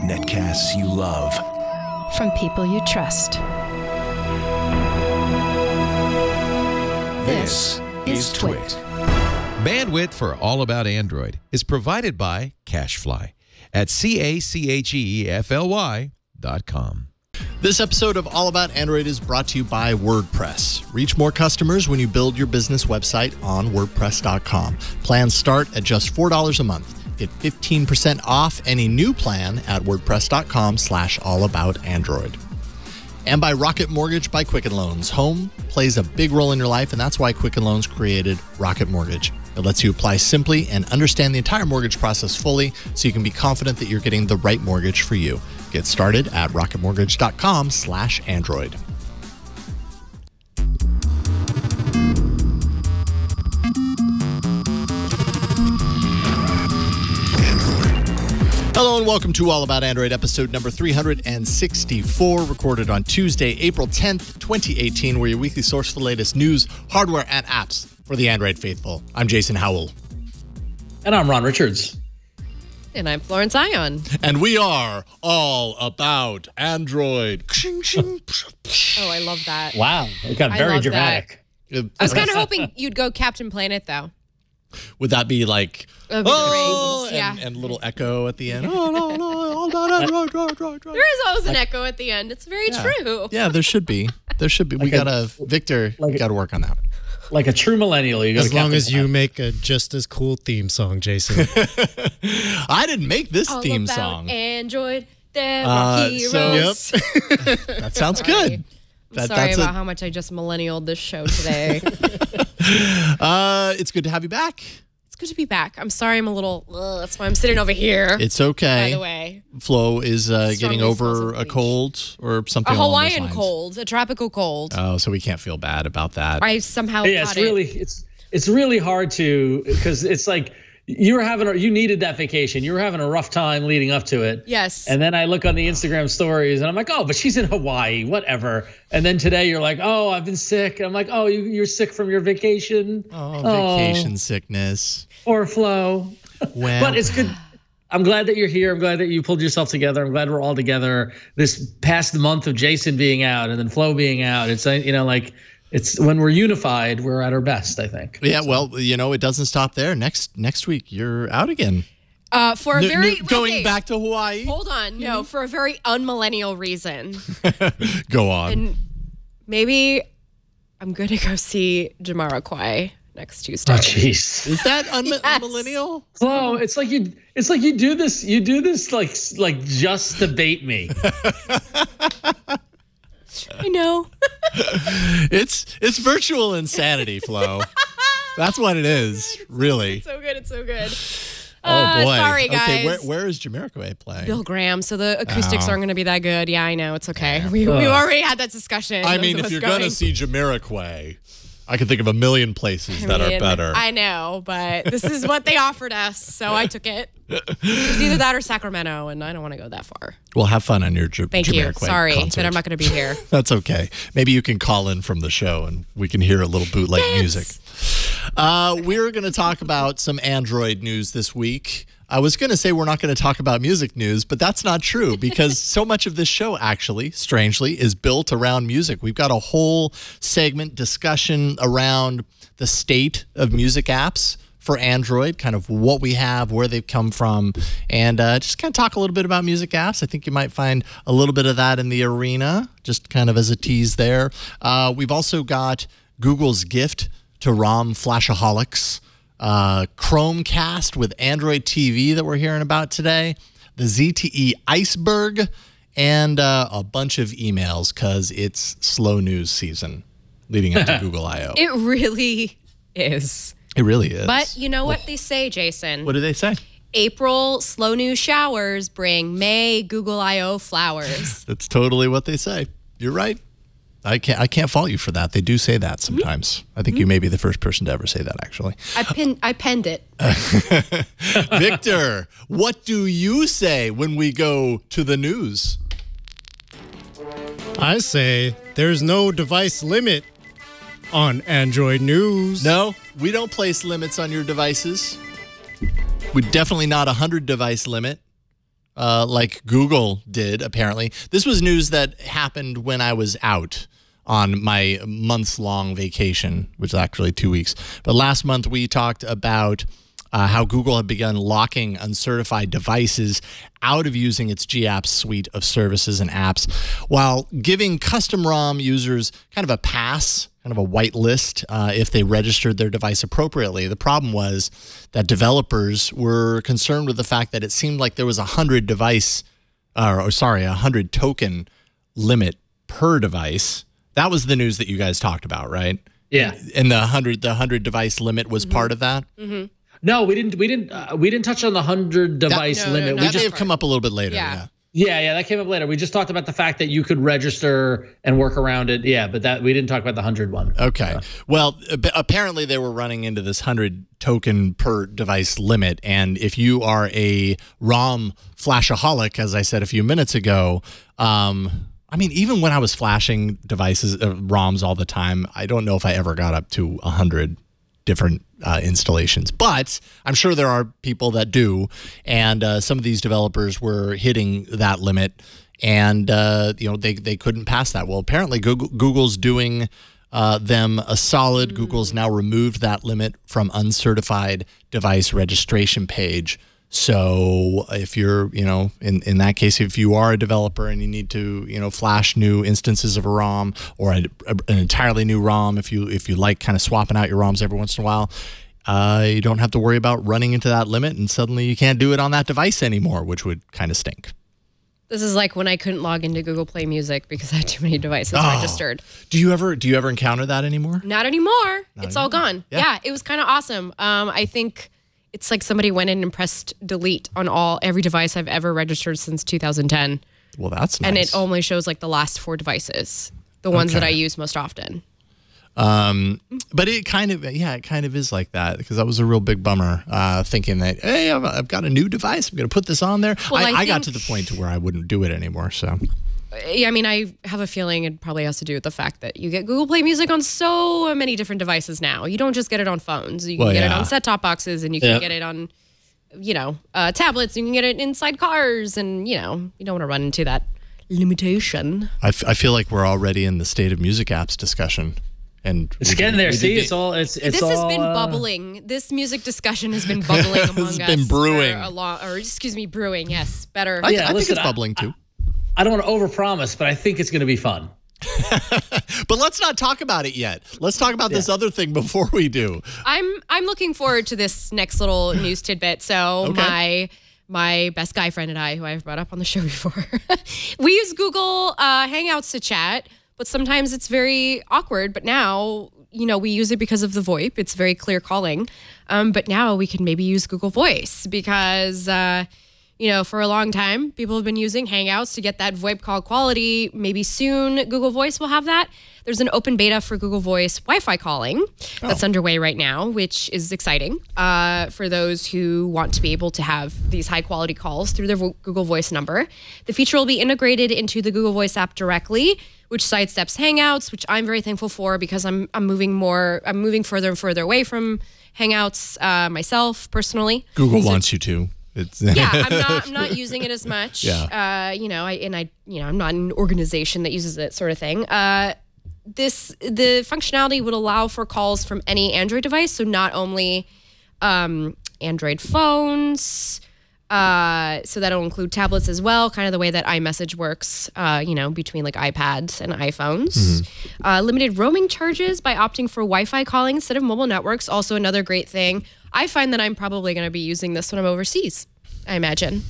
Netcasts you love. From people you trust. This is Twit. Bandwidth for All About Android is provided by CacheFly at CacheFly.com. This episode of All About Android is brought to you by WordPress. Reach more customers when you build your business website on WordPress.com. Plans start at just $4 a month. Get 15% off any new plan at WordPress.com/allaboutandroid. And by Rocket Mortgage by Quicken Loans. Home plays a big role in your life, and that's why Quicken Loans created Rocket Mortgage. It lets you apply simply and understand the entire mortgage process fully so you can be confident that you're getting the right mortgage for you. Get started at rocketmortgage.com/Android. Hello and welcome to All About Android, episode number 364, recorded on Tuesday, April 10th, 2018. We're your weekly source for the latest news, hardware, and apps for the Android faithful. I'm Jason Howell. And I'm Ron Richards. And I'm Florence Ion. And we are All About Android. Oh, I love that. Wow, it got very dramatic. I was kind of hoping you'd go Captain Planet, though. Would that be like, oh, and little echo at the end? Oh, no, all about Android. There is always an echo at the end. It's very true. Yeah, there should be. Victor, got to work on that. Like a true millennial. As long as you make a just as cool theme song, Jason. I didn't make this All theme about song. There are heroes. That sounds good. Sorry about how much I just millennialed this show today. It's good to have you back. It's good to be back. I'm sorry I'm a little... that's why I'm sitting over here. It's okay. By the way. Flo is getting over a cold or something. A Hawaiian cold. A tropical cold. Oh, so we can't feel bad about that. I somehow it's really hard to... Because it's like... You needed that vacation. You were having a rough time leading up to it. Yes. And then I look on the Instagram stories and I'm like, oh, but she's in Hawaii, whatever. And then today you're like, oh, I've been sick. And I'm like, oh, you're sick from your vacation. Oh, vacation sickness. Or Flo. Well, but it's good. I'm glad that you're here. I'm glad that you pulled yourself together. I'm glad we're all together. This past month of Jason being out and then Flo being out, it's, it's when we're unified, we're at our best, I think. Yeah, well, it doesn't stop there. Next week, you're out again. For a very... going back to Hawaii? Hold on. No, for a very unmillennial reason. Go on. And maybe I'm going to go see Jamiroquai next Tuesday. Oh, jeez. Is that unmillennial? Flo, it's like you do this like just to bait me. I know. It's virtual insanity, Flo. That's what it is, really. It's so good. Oh, boy. Sorry, guys. Okay, where is Jamiroquai playing? Bill Graham, so the acoustics aren't going to be that good. Yeah, I know. It's okay. We already had that discussion. I mean, if you're going to see Jamiroquai, I can think of a million places that are better. I know, but this is what they offered us, so I took it. It's either that or Sacramento, and I don't want to go that far. Well, have fun on your Jamiroquai Thank you. Sorry concert. that I'm not going to be here. That's okay. Maybe you can call in from the show, and we can hear a little bootleg music. We're going to talk about some Android news this week. I was going to say we're not going to talk about music news, but that's not true because so much of this show actually, strangely, is built around music. We've got a whole segment discussion around the state of music apps for Android, kind of what we have, where they've come from, and just kind of talk a little bit about music apps. I think you might find a little bit of that in the arena, just kind of as a tease there. We've also got Google's gift to ROM flashaholics. Chromecast with Android TV that we're hearing about today, the ZTE iceberg, and a bunch of emails because it's slow news season leading up to Google I.O. It really is. It really is. But you know what they say, Jason? What do they say? April slow news showers bring May Google I.O. flowers. That's totally what they say. You're right. I can't fault you for that. They do say that sometimes. I think you may be the first person to ever say that, actually. I penned it. Victor, what do you say when we go to the news? I say there's no device limit on Android news. No, we don't place limits on your devices. definitely not a 100-device limit like Google did, apparently. This was news that happened when I was out on my months-long vacation, which is actually 2 weeks. But last month we talked about how Google had begun locking uncertified devices out of using its GApps suite of services and apps, while giving custom ROM users kind of a pass, kind of a white list, if they registered their device appropriately. The problem was that developers were concerned with the fact that it seemed like there was a 100 token limit per device. That was the news that you guys talked about, right? Yeah. And the 100 device limit was part of that? Mm-hmm. No, we didn't touch on the 100 device limit. no, That may have come up a little bit later. Yeah, that came up later. We just talked about the fact that you could register and work around it. Yeah, but that we didn't talk about the 100 one. Okay. Well, apparently they were running into this 100 token per device limit. And if you are a ROM flashaholic, as I said a few minutes ago, I mean, even when I was flashing devices, ROMs all the time, I don't know if I ever got up to 100 different installations, but I'm sure there are people that do, and some of these developers were hitting that limit, and they couldn't pass that. Well, apparently Google's doing them a solid. Google's now removed that limit from uncertified device registration page. So if you're, in that case, if you are a developer and you need to, flash new instances of a ROM or an entirely new ROM, if you like kind of swapping out your ROMs every once in a while, you don't have to worry about running into that limit and suddenly you can't do it on that device anymore, which would kind of stink. This is like when I couldn't log into Google Play Music because I had too many devices registered. Do you ever encounter that anymore? Not anymore. It's all gone. Yeah, it was kind of awesome. I think it's like somebody went in and pressed delete on every device I've ever registered since 2010. Well, that's nice. And it only shows like the last 4 devices, the ones that I use most often. But it kind of is like that, because that was a real big bummer, thinking that, hey, I've got a new device, I'm going to put this on there. Well, I got to the point to where I wouldn't do it anymore. So, I mean, I have a feeling it probably has to do with the fact that you get Google Play Music on so many different devices now. You don't just get it on phones. You can get it on set-top boxes, and you can get it on, tablets. You can get it inside cars, and, you don't want to run into that limitation. I feel like we're already in the state of music apps discussion. And it's getting there. See, this has been bubbling. This music discussion has been bubbling among us. It's been brewing. Brewing. Yes, better. I think it's bubbling too. I don't want to overpromise, but I think it's going to be fun. But let's not talk about it yet. Let's talk about this other thing before we do. I'm looking forward to this next little news tidbit. So my best guy friend and I, who I've brought up on the show before, we use Google Hangouts to chat, but sometimes it's very awkward. But now, we use it because of the VoIP. It's very clear calling. But now we can maybe use Google Voice because, for a long time, people have been using Hangouts to get that VoIP call quality. Maybe soon Google Voice will have that. There's an open beta for Google Voice Wi-Fi calling that's underway right now, which is exciting for those who want to be able to have these high-quality calls through their Google Voice number. The feature will be integrated into the Google Voice app directly, which sidesteps Hangouts, which I'm very thankful for because I'm moving further and further away from Hangouts myself personally. Google wants you to. I'm not using it as much. Yeah. I'm not an organization that uses it, sort of thing. The functionality would allow for calls from any Android device, so not only Android phones. So that'll include tablets as well, kind of the way that iMessage works, between like iPads and iPhones. Limited roaming charges by opting for Wi-Fi calling instead of mobile networks. Also another great thing. I find that I'm probably going to be using this when I'm overseas, I imagine,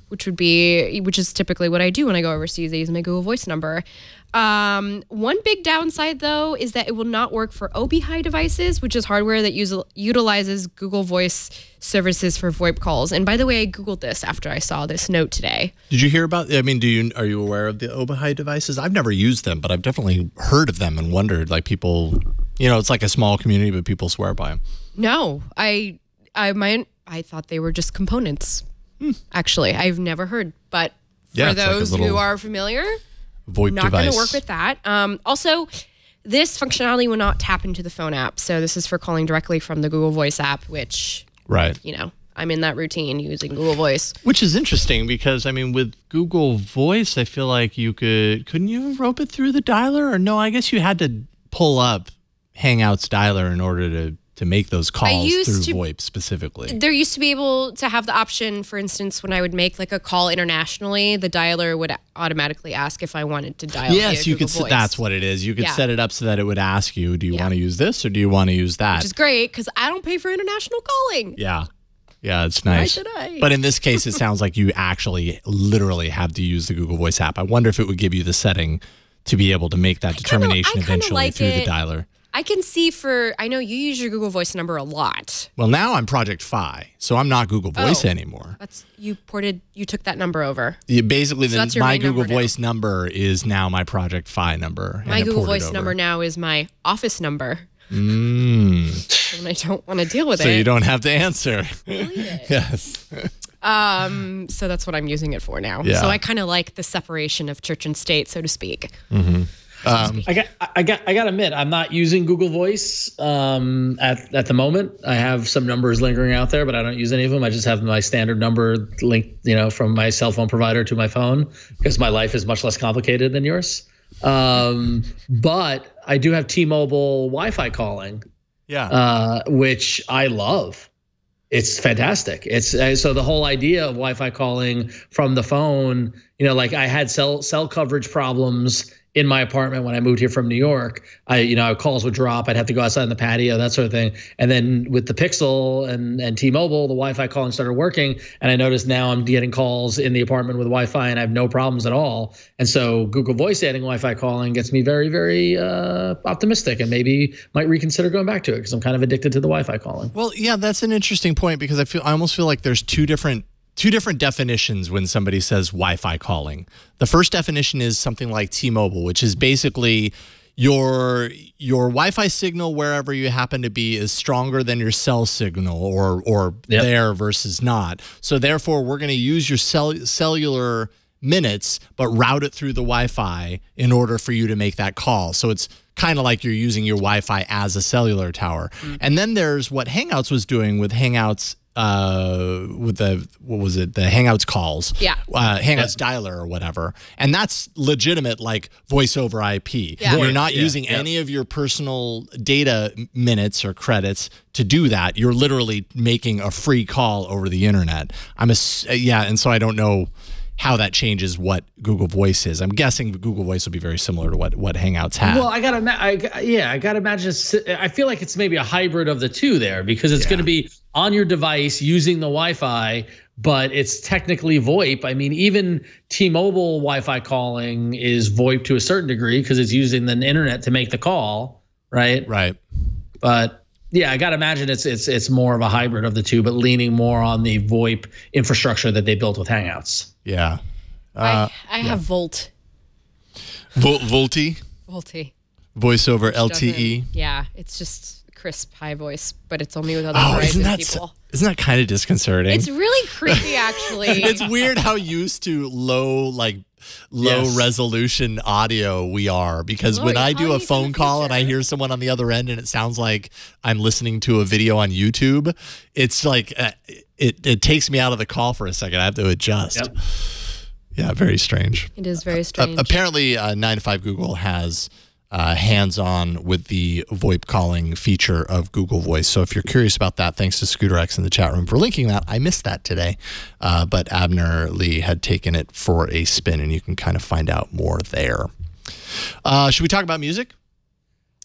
which is typically what I do when I go overseas. I use my Google Voice number. One big downside, though, is that it will not work for OB-High devices, which is hardware that utilizes Google Voice services for VoIP calls. And by the way, I Googled this after I saw this note today. Did you hear about, are you aware of the OB-High devices? I've never used them, but I've definitely heard of them and wondered, like people, it's like a small community, but people swear by them. No, I thought they were just components. Actually, I've never heard, but for those who are familiar, VoIP not going to work with that. Also, this functionality will not tap into the phone app. So this is for calling directly from the Google Voice app, which, I'm in that routine using Google Voice. Which is interesting because, I mean, with Google Voice, I feel like couldn't you rope it through the dialer? Or no, I guess you had to pull up Hangouts dialer in order to make those calls through VoIP specifically. There used to be able to have the option, for instance, when I would make like a call internationally, the dialer would automatically ask if I wanted to dial. Yes, you Google could. Voice. That's what it is. You could set it up so that it would ask you, do you want to use this or do you want to use that? Which is great because I don't pay for international calling. Yeah. Yeah, it's nice. Why should I? But in this case, it sounds like you actually literally have to use the Google Voice app. I wonder if it would give you the setting to be able to make that determination eventually through the dialer. I can see I know you use your Google Voice number a lot. Well, now I'm Project Fi, so I'm not Google Voice anymore. You took that number over. Yeah, basically, my Google Voice now. number is now my Project Fi number. My Google Voice number now is my office number. And I don't want to deal with it. So you don't have to answer. Yes. So that's what I'm using it for now. Yeah. So I kind of like the separation of church and state, so to speak. Mm-hmm. I got to admit, I'm not using Google Voice at the moment. I have some numbers lingering out there, but I don't use any of them. I just have my standard number linked, from my cell phone provider to my phone because my life is much less complicated than yours. But I do have T-Mobile Wi-Fi calling, which I love. It's fantastic. It's so the whole idea of Wi-Fi calling from the phone, like I had cell coverage problems in my apartment when I moved here from New York. Calls would drop. I'd have to go outside in the patio, that sort of thing. And then with the Pixel and T-Mobile, the Wi-Fi calling started working. And I noticed now I'm getting calls in the apartment with Wi-Fi and I have no problems at all. And so Google Voice adding Wi-Fi calling gets me very, very optimistic and maybe might reconsider going back to it because I'm kind of addicted to the Wi-Fi calling. Well, yeah, that's an interesting point because I almost feel like there's two different definitions when somebody says Wi-Fi calling. The first definition is something like T-Mobile, which is basically your Wi-Fi signal wherever you happen to be is stronger than your cell signal or there versus not. So therefore, we're going to use your cellular minutes, but route it through the Wi-Fi in order for you to make that call. So it's kind of like you're using your Wi-Fi as a cellular tower. Mm-hmm. And then there's what Hangouts was doing with Hangouts with the Hangouts calls, Hangouts dialer or whatever, and that's legitimate, like voice over IP. Yeah. You're not using any of your personal data minutes or credits to do that. You're literally making a free call over the internet. And so I don't know how that changes what Google Voice is. I'm guessing Google Voice will be very similar to what Hangouts had. Well, I gotta imagine. I feel like it's maybe a hybrid of the two there because it's going to be on your device using the Wi-Fi, but it's technically VoIP. I mean, even T-Mobile Wi-Fi calling is VoIP to a certain degree because it's using the internet to make the call, right? Right. But yeah, I gotta imagine it's more of a hybrid of the two, but leaning more on the VoIP infrastructure that they built with Hangouts. Yeah. I have Volt. Volty? Volty. Voice over LTE? Yeah, it's just crisp high voice, but it's only with other Verizon people. Isn't that kind of disconcerting? It's really creepy, actually. It's weird how used to low resolution audio we are, because when I do a phone call and I hear someone on the other end and it sounds like I'm listening to a video on YouTube, it's like it takes me out of the call for a second. I have to adjust. Yep. Yeah, very strange. It is very strange. Apparently, 9 to 5 Google has hands-on with the VoIP calling feature of Google Voice. So if you're curious about that, thanks to Scooter X in the chat room for linking that. I missed that today, but Abner Lee had taken it for a spin, and you can kind of find out more there. Should we talk about music?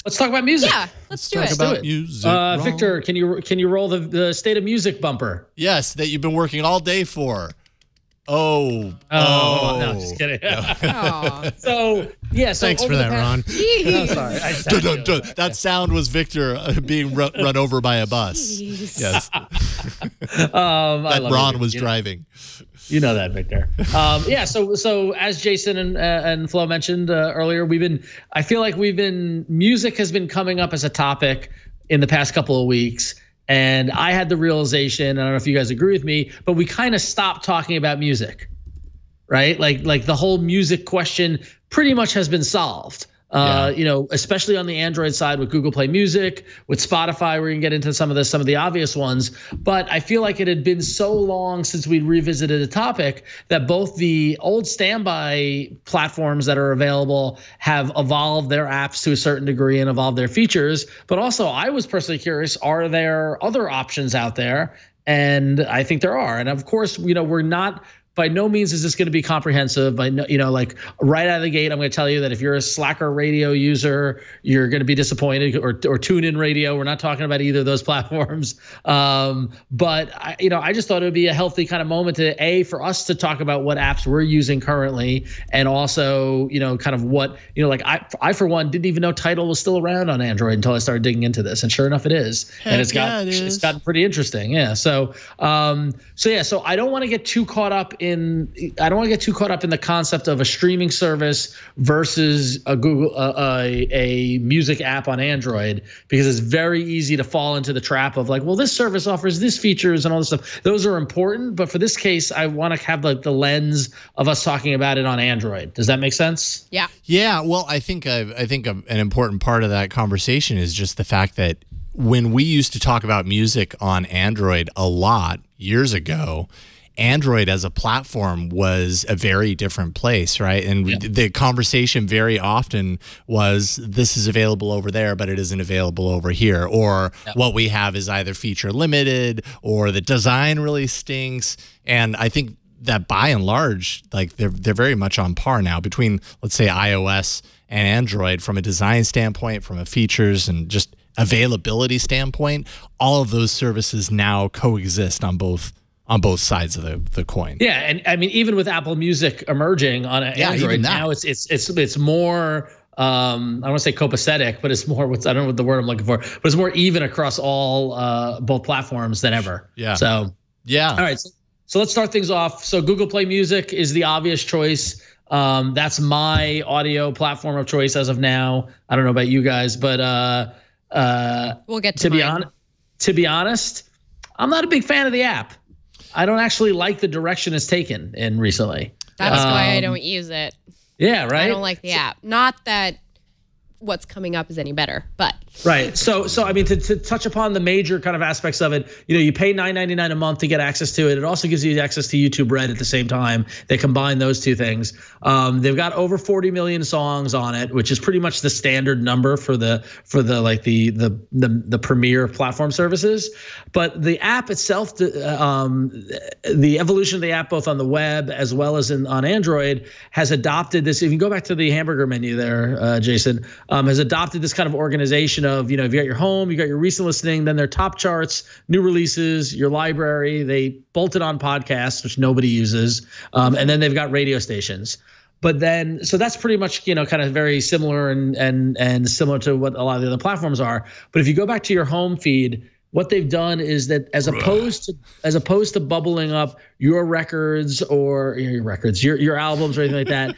Let's talk about music. Yeah, let's do it. Music, Victor, can you roll the State of Music bumper? Yes, that you've been working all day for. No, just kidding. No. So thanks for that, Ron. I'm sorry. That sound was Victor being run over by a bus. Jeez. Yes. That Ron was driving. You know that, Victor. So as Jason and Flo mentioned earlier, I feel like music has been coming up as a topic in the past couple of weeks. And I had the realization, I don't know if you guys agree with me, but we kind of stopped talking about music, right? Like the whole music question pretty much has been solved. Especially on the Android side with Google Play Music, with Spotify, where you can get into some of the obvious ones. But I feel like it had been so long since we revisited a topic that both the old standby platforms that are available have evolved their apps to a certain degree and evolved their features. But also, I was personally curious, are there other options out there? And I think there are. And of course, we're not, by no means is this going to be comprehensive. Right out of the gate, I'm going to tell you that if you're a Slacker radio user, you're going to be disappointed, or TuneIn Radio. We're not talking about either of those platforms. But I just thought it would be a healthy kind of moment for us to talk about what apps we're using currently, and also, kind of what, I for one didn't even know Tidal was still around on Android until I started digging into this, and sure enough, it is. And it's gotten pretty interesting. Yeah. So I don't want to get too caught up in the concept of a streaming service versus a music app on Android, because it's very easy to fall into the trap of like, well, this service offers these features and all this stuff. Those are important, but for this case, I want to have the lens of us talking about it on Android. Does that make sense? Yeah. Yeah. Well, I think an important part of that conversation is just the fact that when we used to talk about music on Android a lot years ago, Android as a platform was a very different place, right? And the conversation very often was, this is available over there, but it isn't available over here. Or what we have is either feature limited, or the design really stinks. And I think that by and large, like they're very much on par now between, let's say, iOS and Android from a design standpoint, from a features and just availability standpoint. All of those services now coexist on both sides of the coin. Yeah, and I mean, even with Apple Music emerging on Android now, it's more. I don't want to say copacetic, but it's more. I don't know what the word I'm looking for, but it's more even across all both platforms than ever. Yeah. So yeah. All right. So let's start things off. So Google Play Music is the obvious choice. That's my audio platform of choice as of now. I don't know about you guys, but we'll get to mine. To be honest, I'm not a big fan of the app. I don't actually like the direction it's taken in recently. That's why I don't use it. Yeah, right? I don't like the app. Not that what's coming up is any better, but. Right. So I mean, to touch upon the major kind of aspects of it, you pay $9.99 a month to get access to it. It also gives you access to YouTube Red at the same time. They combine those two things. They've got over 40 million songs on it, which is pretty much the standard number for the premier platform services. But the app itself, the evolution of the app, both on the web as well as on Android, has adopted this. If you go back to the hamburger menu there, Jason, has adopted this kind of organization of, you've got your home, you got your recent listening, then their top charts, new releases, your library. They bolted on podcasts, which nobody uses, and then they've got radio stations. But then, so that's pretty much, kind of very similar and similar to what a lot of the other platforms are. But if you go back to your home feed, what they've done is that as opposed to bubbling up your records or your albums or anything like that,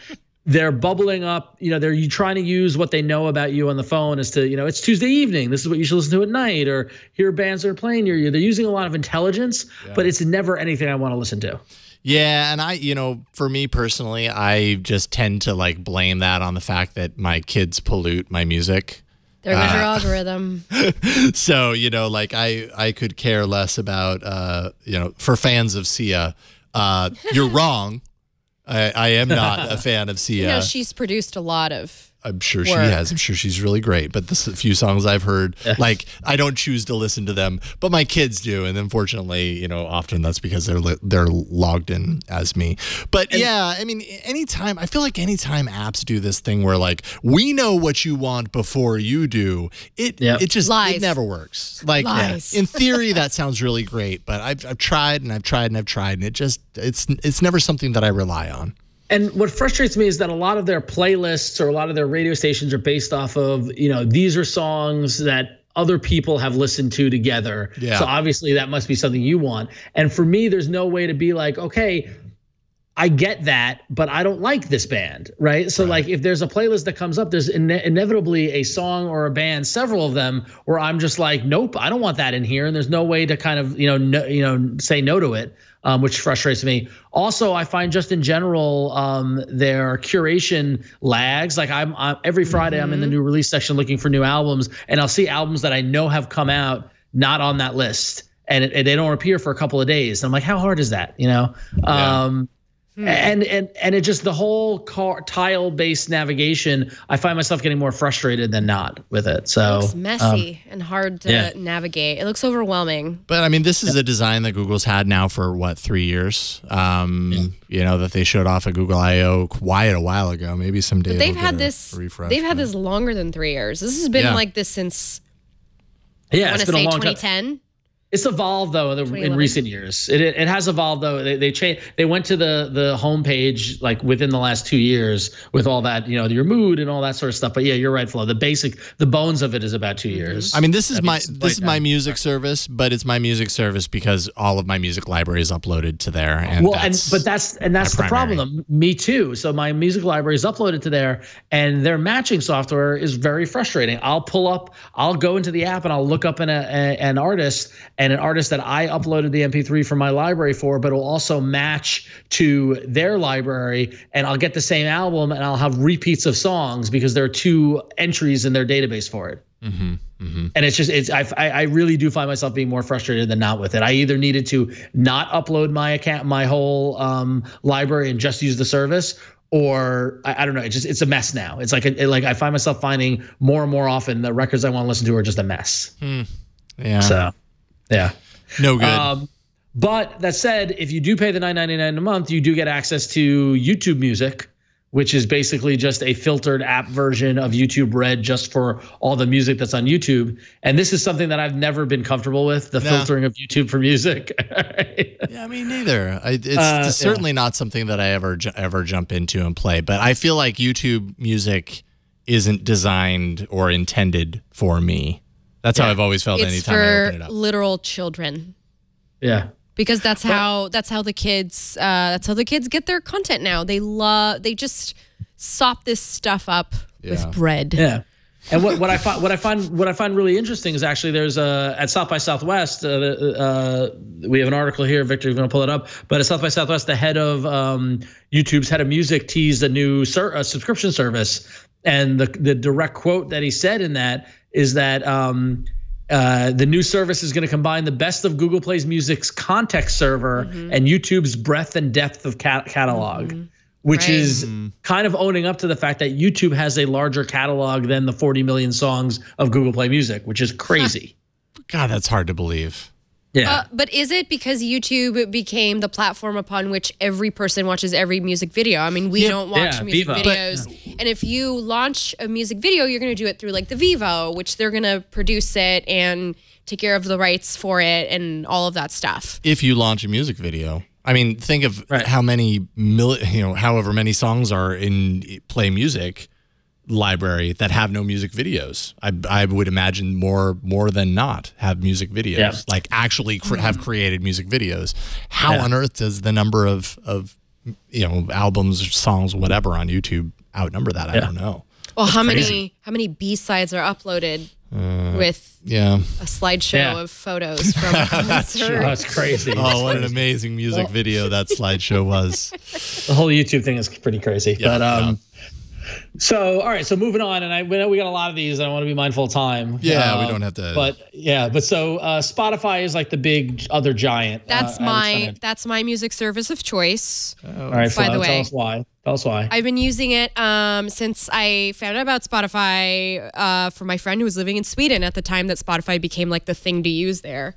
they're bubbling up, they're trying to use what they know about you on the phone as to, it's Tuesday evening, this is what you should listen to at night, or here are bands that are playing near you. They're using a lot of intelligence, but it's never anything I want to listen to. Yeah, and for me personally, I just tend to blame that on the fact that my kids pollute my music. There goes your algorithm. So, I could care less about, for fans of Sia, you're wrong. I am not a fan of Sia. She's produced a lot of I'm sure she has. I'm sure she's really great. But the few songs I've heard, I don't choose to listen to them, but my kids do. And unfortunately, often that's because they're logged in as me. But I mean, I feel like anytime apps do this thing where we know what you want before you do, it just Lies. It never works. Lies. In theory, that sounds really great, but I've tried and I've tried and I've tried, and it's never something that I rely on. And what frustrates me is that a lot of their playlists or a lot of their radio stations are based off of, these are songs that other people have listened to together. Yeah. So obviously that must be something you want. And for me, there's no way to be like, okay, I get that, but I don't like this band, right? So if there's a playlist that comes up, there's inevitably a song or a band, several of them, where I'm just like, nope, I don't want that in here. And there's no way to kind of, say no to it. which frustrates me. Also, I find just in general, their curation lags. Like I'm every Friday, I'm in the new release section looking for new albums, and I'll see albums that I know have come out not on that list, and they don't appear for a couple of days. And I'm like, how hard is that? You know? And it just, the whole tile-based navigation, I find myself getting more frustrated than not with it. So it looks messy and hard to navigate. It looks overwhelming. But I mean, this is a design that Google's had now for what, 3 years? You know, that they showed off at Google I/O quite a while ago. Maybe someday they've had this refresh. They've had this longer than 3 years. This has been like this since I want to say 2010. It's evolved though in recent years. It has evolved though. They changed. They went to the homepage like within the last 2 years with all that, you know, your mood and all that sort of stuff. But yeah, you're right, Flo. The bones of it is about 2 years. I mean, this is my music service, but it's my music service because all of my music library is uploaded to there. And that's the problem. Me too. So my music library is uploaded to there, and their matching software is very frustrating. I'll go into the app and I'll look up an artist. And an artist that I uploaded the MP3 from my library for, but it'll also match to their library, and I'll get the same album, and I'll have repeats of songs because there are 2 entries in their database for it. And it's just, I really do find myself being more frustrated than not with it. I either needed to not upload my whole library and just use the service, or I don't know. It's a mess now. It's like I find myself finding more and more often the records I want to listen to are just a mess. Yeah. So. Yeah. No good. But that said, if you do pay the $9.99 a month, you do get access to YouTube Music, which is basically just a filtered app version of YouTube Red just for all the music that's on YouTube. And this is something that I've never been comfortable with, the filtering of YouTube for music. Yeah, me neither. It's certainly not something that I ever jump into and play. But I feel like YouTube Music isn't designed or intended for me. That's how I've always felt anytime I open it up. It's for literal children. Yeah. Because that's how the kids get their content now. They just sop this stuff up with bread. Yeah. And what I find really interesting is actually there's at South by Southwest we have an article here. Victor, you're going to pull it up. But at South by Southwest, the head of YouTube's head of music teased a new subscription service, and the direct quote that he said in that is that the new service is going to combine the best of Google Play Music's context server and YouTube's breadth and depth of catalog, which is kind of owning up to the fact that YouTube has a larger catalog than the 40 million songs of Google Play Music, which is crazy. God, that's hard to believe. Yeah. But is it because YouTube became the platform upon which every person watches every music video? I mean, we don't watch music videos. And if you launch a music video, you're going to do it through like the Vivo, which they're going to produce it and take care of the rights for it and all of that stuff. If you launch a music video. I mean, think of how many, however many songs are in Play Music library that have no music videos. I would imagine more than not have music videos, like actually have created music videos. How on earth does the number of albums, songs, whatever on YouTube outnumber that? I don't know. Well, how many B-sides are uploaded with a slideshow of photos from a concert? That's crazy. Oh, what an amazing music video that slideshow was. The whole YouTube thing is pretty crazy. So, all right. So moving on, and we know we got a lot of these, and I want to be mindful of time. Yeah, we don't have to. But so Spotify is like the big other giant. That's my music service of choice. All right. By the way, tell us why. I've been using it since I found out about Spotify from my friend who was living in Sweden at the time that Spotify became like the thing to use there.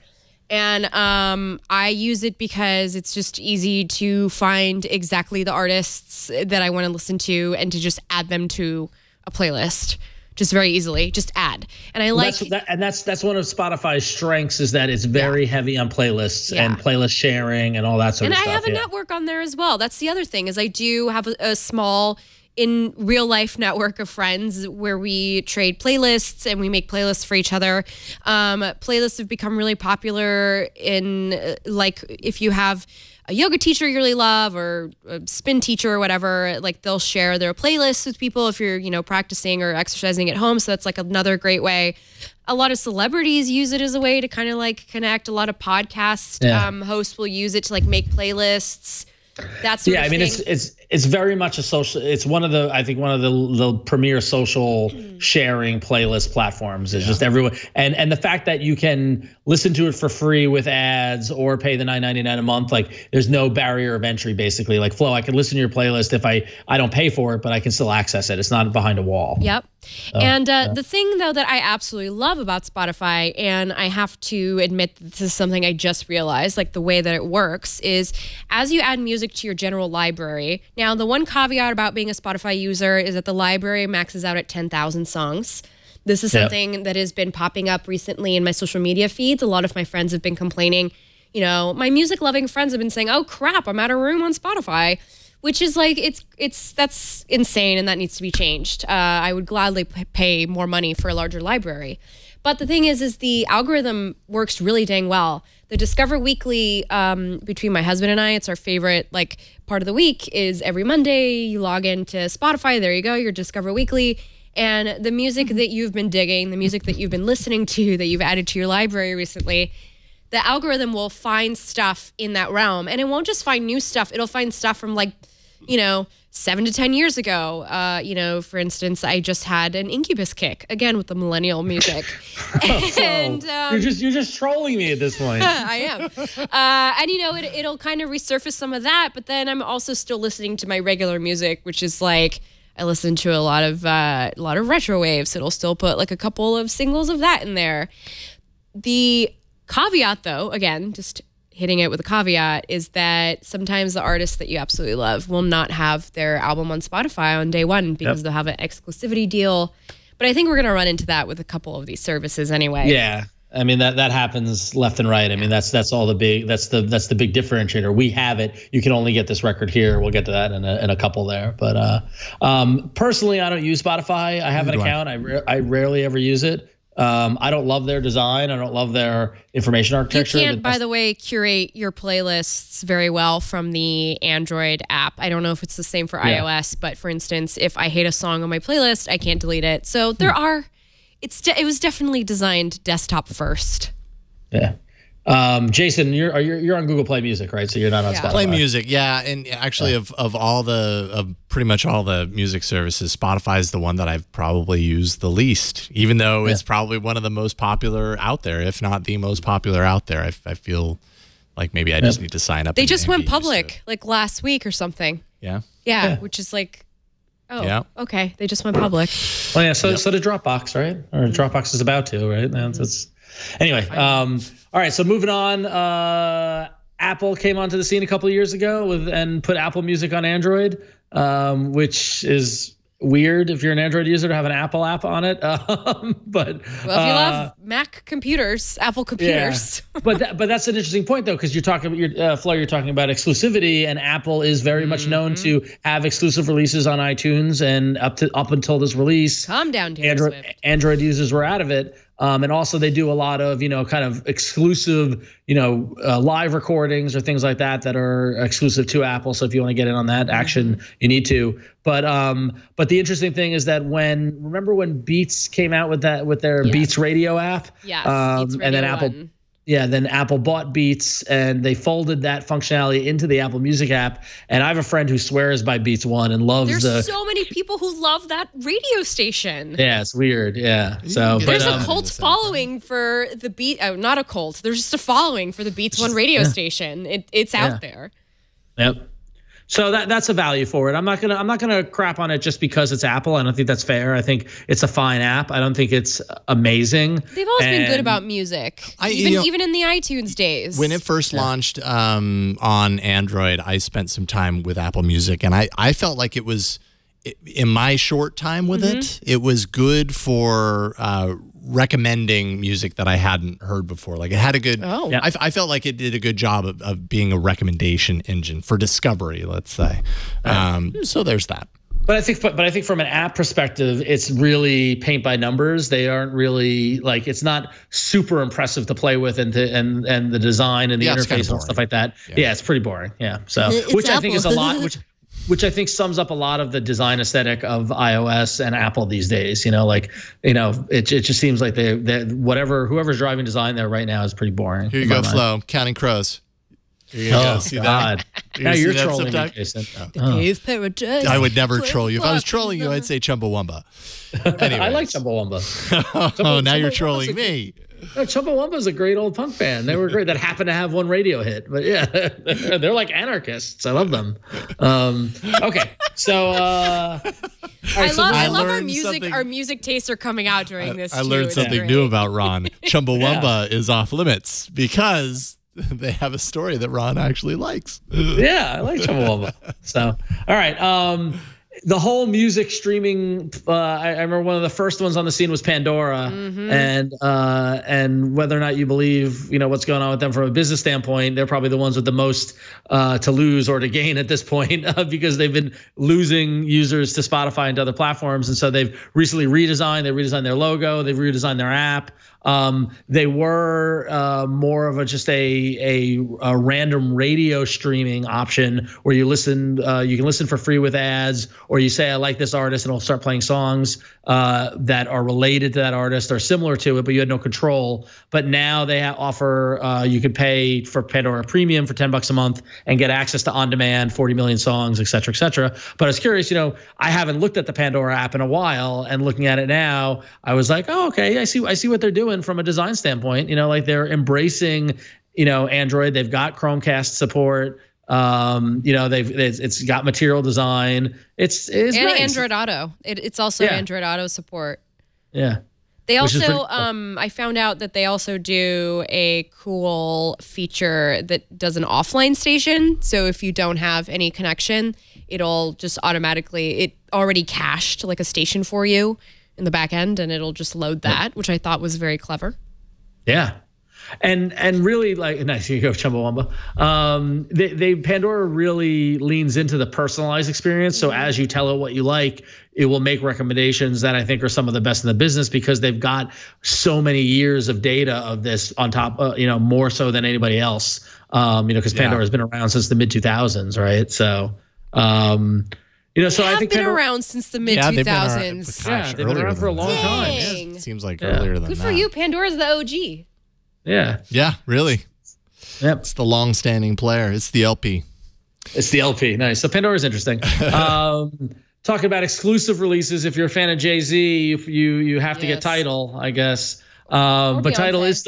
And I use it because it's just easy to find exactly the artists that I want to listen to and to just add them to a playlist just very easily. Just add. And I like that's one of Spotify's strengths is that it's very heavy on playlists and playlist sharing and all that sort of stuff. And I have a network on there as well. That's the other thing is I do have a small in real life network of friends where we trade playlists and we make playlists for each other. Playlists have become really popular in like if you have a yoga teacher you really love or a spin teacher or whatever, like they'll share their playlists with people if you're, practicing or exercising at home. So that's like another great way. A lot of celebrities use it as a way to kind of like connect. A lot of podcast hosts will use it to like make playlists. That's I mean, it's very much a social. It's one of the premier social sharing playlist platforms. Is just everyone, and the fact that you can listen to it for free with ads or pay the $9.99 a month. Like, there's no barrier of entry. Basically, like Flo, I can listen to your playlist if I don't pay for it, but I can still access it. It's not behind a wall. Yep. And the thing, though, that I absolutely love about Spotify, and I have to admit that this is something I just realized, like the way that it works, is as you add music to your general library. Now, the one caveat about being a Spotify user is that the library maxes out at 10,000 songs. This is something that has been popping up recently in my social media feeds. A lot of my friends have been complaining. My music-loving friends have been saying, "Oh crap, I'm out of room on Spotify." Which is like, that's insane, and that needs to be changed. I would gladly pay more money for a larger library. But the thing is the algorithm works really dang well. The Discover Weekly, between my husband and I, it's our favorite like part of the week, is every Monday you log into Spotify. There you go, your Discover Weekly. And the music that you've been digging, the music that you've been listening to, that you've added to your library recently, the algorithm will find stuff in that realm. And it won't just find new stuff. It'll find stuff from like, 7 to 10 years ago. For instance, I just had an Incubus kick, again with the millennial music. And you're just trolling me at this point. I am. And it'll kind of resurface some of that, but then I'm also still listening to my regular music, which is like, I listen to a lot of retro waves. So it'll still put like a couple of singles of that in there. The caveat, though, again, just hitting it with a caveat, is that sometimes the artists that you absolutely love will not have their album on Spotify on day one because they'll have an exclusivity deal. But I think we're going to run into that with a couple of these services anyway. Yeah. I mean, that happens left and right. I mean, that's the big differentiator. We have it. You can only get this record here. We'll get to that in a couple there. But personally, I don't use Spotify. I have an account. I rarely ever use it. I don't love their design. I don't love their information architecture. You can't, by the way, curate your playlists very well from the Android app. I don't know if it's the same for iOS, but for instance, if I hate a song on my playlist, I can't delete it. So it was definitely designed desktop first. Yeah. Jason, you're on Google Play Music, right? So you're not on Spotify. Play Music, yeah. And actually, of pretty much all the music services, Spotify is the one that I've probably used the least, even though it's probably one of the most popular out there, if not the most popular out there. I feel like maybe I just need to sign up. They just went public like last week or something. Yeah. Yeah, which is like, okay, they just went public. Well, yeah. So did Dropbox, right? Or Dropbox is about to, right? That's anyway. All right, so moving on, Apple came onto the scene a couple of years ago and put Apple Music on Android, which is weird if you're an Android user to have an Apple app on it. But if you love Mac computers, Apple computers. Yeah. but that's an interesting point though, because you're talking about exclusivity, and Apple is very much known to have exclusive releases on iTunes, and up until this release, calm down, Taylor Swift. Android users were out of it. And also they do a lot of, kind of exclusive, live recordings or things like that are exclusive to Apple. So if you want to get in on that action, you need to. But the interesting thing is that remember when Beats came out with their Beats Radio app? Yes, Beats Radio and then Apple. 1. Yeah, then Apple bought Beats and they folded that functionality into the Apple Music app. And I have a friend who swears by Beats One and loves There's so many people who love that radio station. Yeah, it's weird. Yeah. So there's a cult following for the Beat. Oh, not a cult. There's just a following for the Beats One radio station. It's out there. Yep. So that's a value for it. I'm not gonna crap on it just because it's Apple. I don't think that's fair. I think it's a fine app. I don't think it's amazing. They've always been good about music, even in the iTunes days. When it first launched on Android, I spent some time with Apple Music, and I felt like it was, in my short time with it was good for recommending music that I hadn't heard before. Like it had a good, I felt like it did a good job of being a recommendation engine for discovery, let's say. So there's that. But I think from an app perspective, it's really paint by numbers. They aren't really like, it's not super impressive to play with, and the design and the interface and stuff like that. Yeah, it's pretty boring. Yeah, so which I think is a lot. Which I think sums up a lot of the design aesthetic of iOS and Apple these days. It just seems like whoever's driving design there right now is pretty boring. Here you go, Flo. Counting Crows. Here you go. See God. that? Now you're trolling me, Jason. I would never troll you. If I was trolling you, I'd say Chumbawamba. I like Chumbawamba. Oh, now you're trolling me. No, Chumbawamba's a great old punk band. They were great. That happened to have one radio hit. But yeah, they're like anarchists. I love them. Okay, so I love our music. Our music tastes are coming out during this. I learned something new about Ron. Chumbawamba is off limits because they have a story that Ron actually likes. Yeah, I like Chumbawamba. So, all right. The whole music streaming, I remember one of the first ones on the scene was Pandora, and whether or not you believe, what's going on with them from a business standpoint, they're probably the ones with the most to lose or to gain at this point because they've been losing users to Spotify and to other platforms, and so they've recently redesigned. They redesigned their logo. They've redesigned their app. They were more of a random radio streaming option where you listen. You can listen for free with ads, or you say I like this artist and it'll start playing songs that are related to that artist or similar to it, but you had no control. But now they offer you could pay for Pandora Premium for $10 a month and get access to on-demand 40 million songs, et cetera, et cetera. But I was curious, I haven't looked at the Pandora app in a while, and looking at it now, I was like, oh, okay, I see what they're doing from a design standpoint. Like they're embracing, Android. They've got Chromecast support. It's got material design. It's nice. Android Auto. It's also Android Auto support. Yeah. They also, I found out that they also do a cool feature that does an offline station. So if you don't have any connection, it'll just automatically, it already cached like a station for you in the back end, and it'll just load that, which I thought was very clever. Yeah. And really, like, nice, you go Chumbawamba. Pandora really leans into the personalized experience. So as you tell it what you like, it will make recommendations that I think are some of the best in the business, because they've got so many years of data of this on top, more so than anybody else. Because Pandora has been around since the mid 2000s, right? So, so I think been around since the mid 2000s. They've been around for a long time. Yeah, seems like earlier than that. Good for you. Pandora's the OG. Yeah. Yeah, really. Yep. It's the long-standing player. It's the LP. It's the LP. Nice. So Pandora's interesting. Talking about exclusive releases, if you're a fan of Jay-Z, you have to get Tidal, I guess. But Tidal is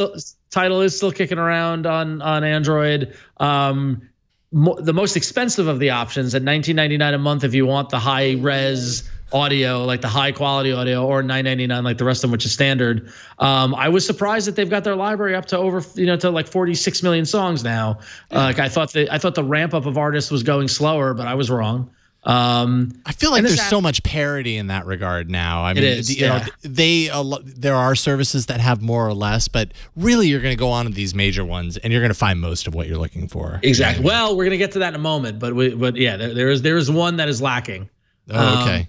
still kicking around on Android. The most expensive of the options at $19.99 a month if you want the high res audio, like the high quality audio, or $9.99 like the rest of them, which is standard. I was surprised that they've got their library up to over to like 46 million songs now. Like I thought the ramp up of artists was going slower, but I was wrong. I feel like there's so much parity in that regard now. I mean, there are services that have more or less, but really you're going to go on to these major ones and you're going to find most of what you're looking for. Exactly. Well, we're going to get to that in a moment, but there is one that is lacking. Oh, okay.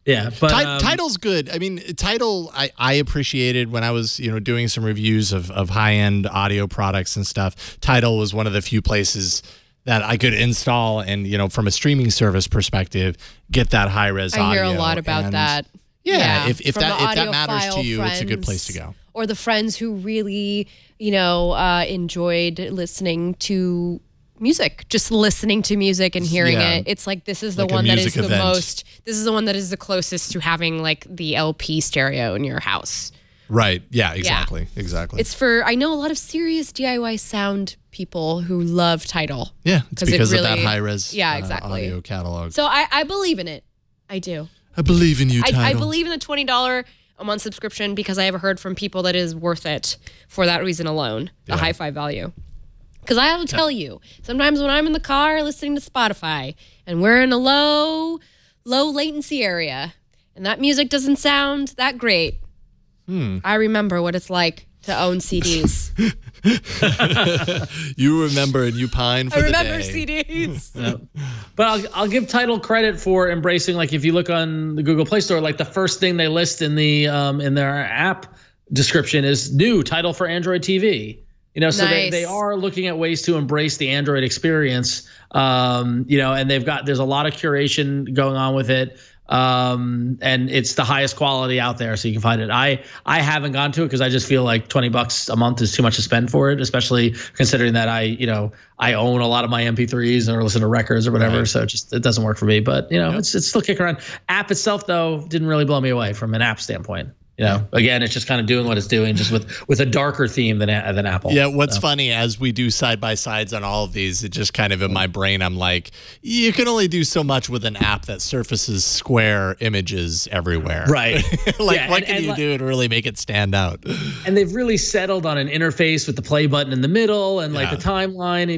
Yeah, but Tidal's good. I mean, Tidal, I appreciated when I was doing some reviews of high end audio products and stuff. Tidal was one of the few places that I could install and from a streaming service perspective, get that high res audio. I hear a lot about that. Yeah, if that matters to you, it's a good place to go. Or the friends who really enjoyed listening to music, just listening to music and hearing it. It's like this is the one that is the most. This is the one that is the closest to having like the LP stereo in your house. Right. Yeah. Exactly. Yeah. Exactly. It's for I know a lot of serious DIY sound people who love Tidal. Yeah, it's because of that high res. Yeah, exactly. Audio catalog. So I believe in it. I do. I believe in you, Tidal. I believe in the $20 a month subscription because I have heard from people that it is worth it for that reason alone. The hi-fi value. Because I will tell you, sometimes when I'm in the car listening to Spotify and we're in a low latency area and that music doesn't sound that great, I remember what it's like to own CDs. You remember and you pine for I the remember day. CDs. Yeah. But I'll give Tidal credit for embracing, like if you look on the Google Play Store, like the first thing they list in the in their app description is new Tidal for Android TV. You know, so Nice. they are looking at ways to embrace the Android experience. You know, and there's a lot of curation going on with it. And it's the highest quality out there, so you can find it. I haven't gone to it because I just feel like $20 a month is too much to spend for it, especially considering that I own a lot of my MP3s or listen to records or whatever. Right. So it doesn't work for me. But it's still kicking around. App itself though didn't really blow me away from an app standpoint. You know, again, it's just kind of doing what it's doing, just with a darker theme than Apple. Yeah, what's funny, as we do side-by-sides on all of these, it just kind of in my brain, I'm like, you can only do so much with an app that surfaces square images everywhere. Right. What can you do to really make it stand out? And they've really settled on an interface with the play button in the middle and like the timeline,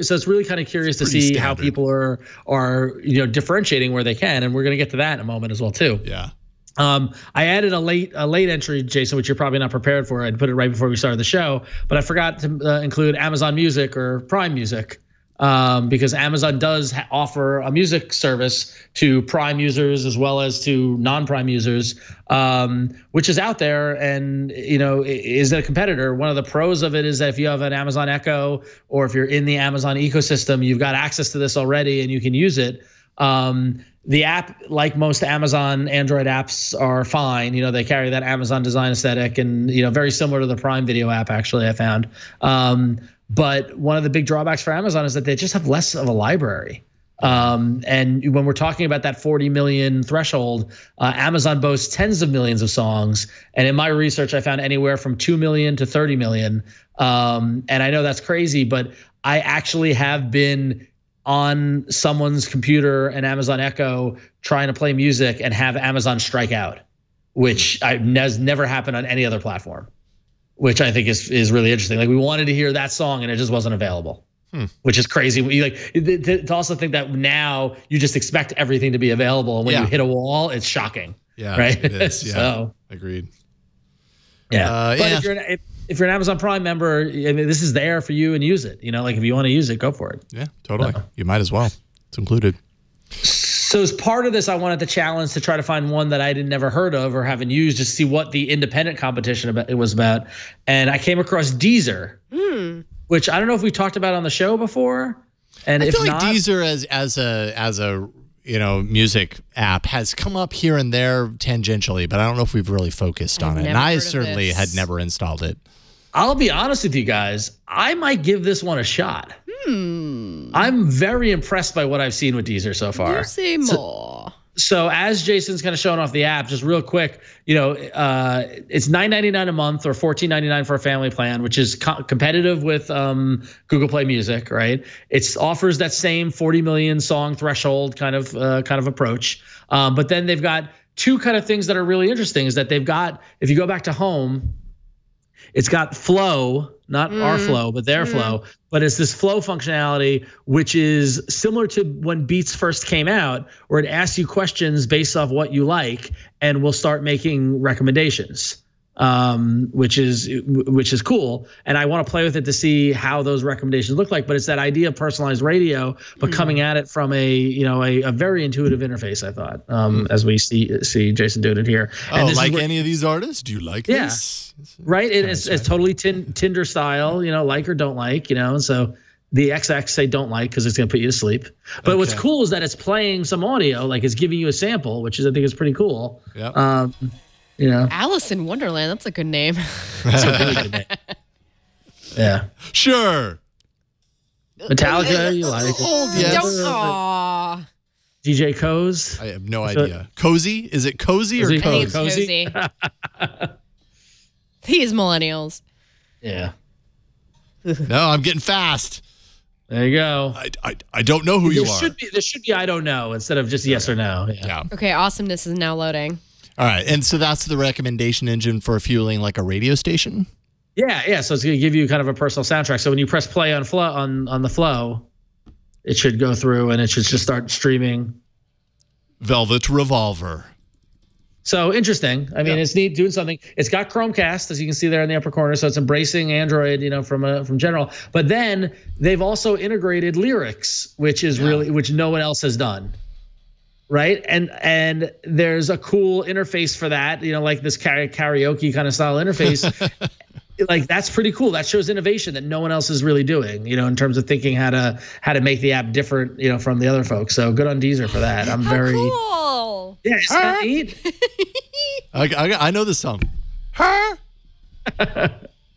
so it's really kind of curious to see how people are differentiating where they can. And we're going to get to that in a moment as well, too. Yeah. I added a late entry, Jason, which you're probably not prepared for. I'd put it right before we started the show, but I forgot to include Amazon Music or Prime Music, because Amazon does offer a music service to Prime users as well as to non-Prime users, which is out there and is a competitor. One of the pros of it is that if you have an Amazon Echo or if you're in the Amazon ecosystem, you've got access to this already and you can use it. The app, like most Amazon Android apps, are fine. They carry that Amazon design aesthetic and, very similar to the Prime Video app, actually, I found. But one of the big drawbacks for Amazon is that they just have less of a library. And when we're talking about that 40 million threshold, Amazon boasts tens of millions of songs. And in my research, I found anywhere from 2 million to 30 million. And I know that's crazy, but I actually have been on someone's computer, an Amazon Echo, trying to play music and have Amazon strike out, which has never happened on any other platform, which I think is really interesting. Like we wanted to hear that song and it just wasn't available, which is crazy. To also think that now you just expect everything to be available, and when you hit a wall, it's shocking. Yeah, right. It is. Yeah, so, agreed. Yeah, but if you're an Amazon Prime member, I mean, this is there for you and use it. Like if you want to use it, go for it. Yeah, totally. You might as well. It's included. So as part of this, I wanted the challenge to try to find one that I had never heard of or haven't used, just to see what the independent competition was about. And I came across Deezer, which I don't know if we talked about on the show before. And I if feel like not, Deezer as a music app has come up here and there tangentially, but I don't know if we've really focused on it. And I certainly had never installed it. I'll be honest with you guys. I might give this one a shot. I'm very impressed by what I've seen with Deezer so far. You say more. So as Jason's kind of showing off the app, just real quick, it's $9.99 a month or $14.99 for a family plan, which is competitive with Google Play Music, right? It offers that same 40 million song threshold kind of approach, but then they've got two kind of things that are really interesting. Is that they've got, if you go back to home, it's got flow, not our flow, but their flow. But it's this flow functionality, which is similar to when Beats first came out, where it asks you questions based off what you like and will start making recommendations, which is cool. And I want to play with it to see how those recommendations look like. But it's that idea of personalized radio, but coming at it from a very intuitive interface, I thought, as we see Jason doing it here. And any of these artists? Do you like this? Right, it's totally Tinder style, like or don't like, and so the XX say don't like because it's going to put you to sleep. But what's cool is that it's playing some audio, like it's giving you a sample, which I think is pretty cool. Yeah. Alice in Wonderland, that's a good name. That's a really good name. Yeah. Sure. Metallica, you like? Don't. DJ Coz. I have no idea. Cozy? Is it Cozy or I think Cozy? it's cozy. These millennials. Yeah. No, I'm getting fast. There you go. I don't know who you are. There should be I don't know instead of just yes or no. Yeah. Okay, awesomeness is now loading. All right, and so that's the recommendation engine for fueling like a radio station? Yeah. So it's going to give you kind of a personal soundtrack. So when you press play on the flow, it should go through and it should just start streaming. Velvet Revolver. So interesting. I mean, it's neat doing something. It's got Chromecast, as you can see there in the upper corner. So it's embracing Android, from general. But then they've also integrated lyrics, which is which no one else has done. Right. And there's a cool interface for that, like this karaoke kind of style interface. Like that's pretty cool. That shows innovation that no one else is really doing, in terms of thinking how to make the app different, from the other folks. So good on Deezer for that. I'm very cool. Yeah, it's not neat. I know this song.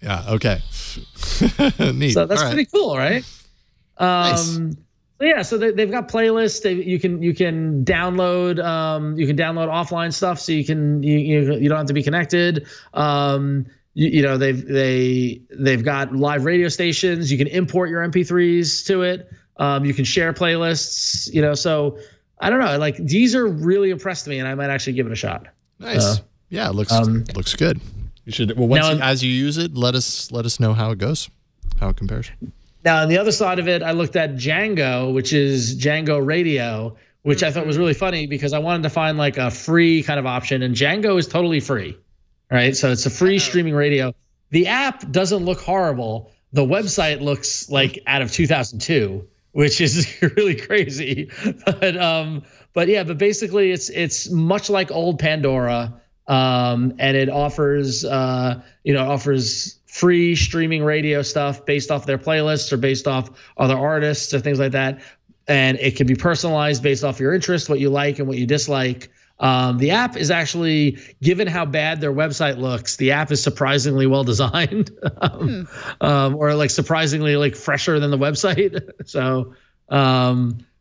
Yeah. Okay. Neat. So that's All right. pretty cool, right? Nice. So they've got playlists. You can download offline stuff, so you don't have to be connected. They've got live radio stations. You can import your MP3s to it. You can share playlists. So I don't know. Like Deezer really impressed me, and I might actually give it a shot. Nice. Yeah, it looks good. You should. Well, as you use it, let us know how it goes, how it compares. Now, on the other side of it, I looked at Django, which is Django Radio, which I thought was really funny because I wanted to find like a free kind of option, and Django is totally free, right? So it's a free streaming radio. The app doesn't look horrible. The website looks like out of 2002, which is really crazy. But basically it's much like old Pandora, and it offers free streaming radio stuff based off their playlists or based off other artists or things like that. And it can be personalized based off your interest, what you like and what you dislike. The app is actually, given how bad their website looks, the app is surprisingly well designed, or like surprisingly like fresher than the website. So,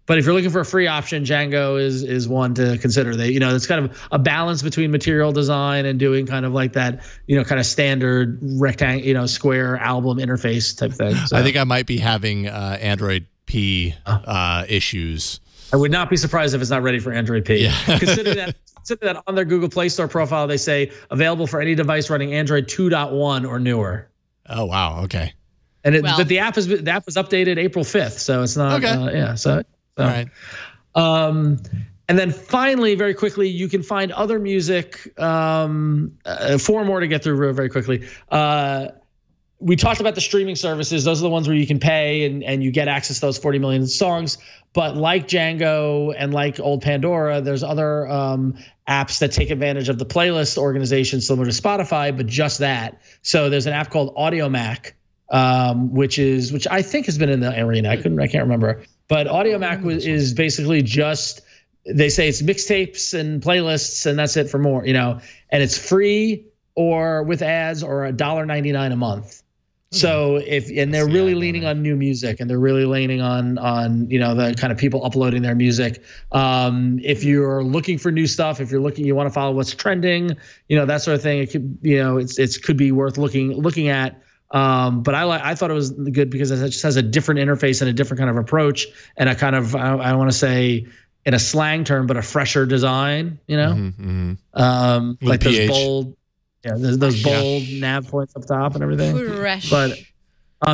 but if you're looking for a free option, Django is one to consider. It's kind of a balance between material design and doing kind of like that, kind of standard rectangle, square album interface type thing. So, I think I might be having Android P issues. I would not be surprised if it's not ready for Android P. Yeah. Consider that on their Google Play Store profile, they say available for any device running Android 2.1 or newer. Oh wow, okay. And but the app was updated April 5th, so it's not. Okay. So all right. And then finally, very quickly, you can find other music. 4 more to get through very quickly. We talked about the streaming services. Those are the ones where you can pay and you get access to those 40 million songs. But like Django and like old Pandora, there's other apps that take advantage of the playlist organization similar to Spotify, but just that. So there's an app called Audiomack, which I think has been in the arena. I can't remember. But Audiomack is basically just, they say it's mixtapes and playlists and that's it for more, and it's free or with ads or $1.99 a month. So they're really leaning on new music, and they're really leaning on the kind of people uploading their music. If you're looking for new stuff, if you want to follow what's trending, that sort of thing, it could it could be worth looking at. But I thought it was good because it just has a different interface and a different kind of approach, and a kind of I want to say in a slang term, but a fresher design. Like those bold. Yeah, those bold nav points up top and everything. Fresh. But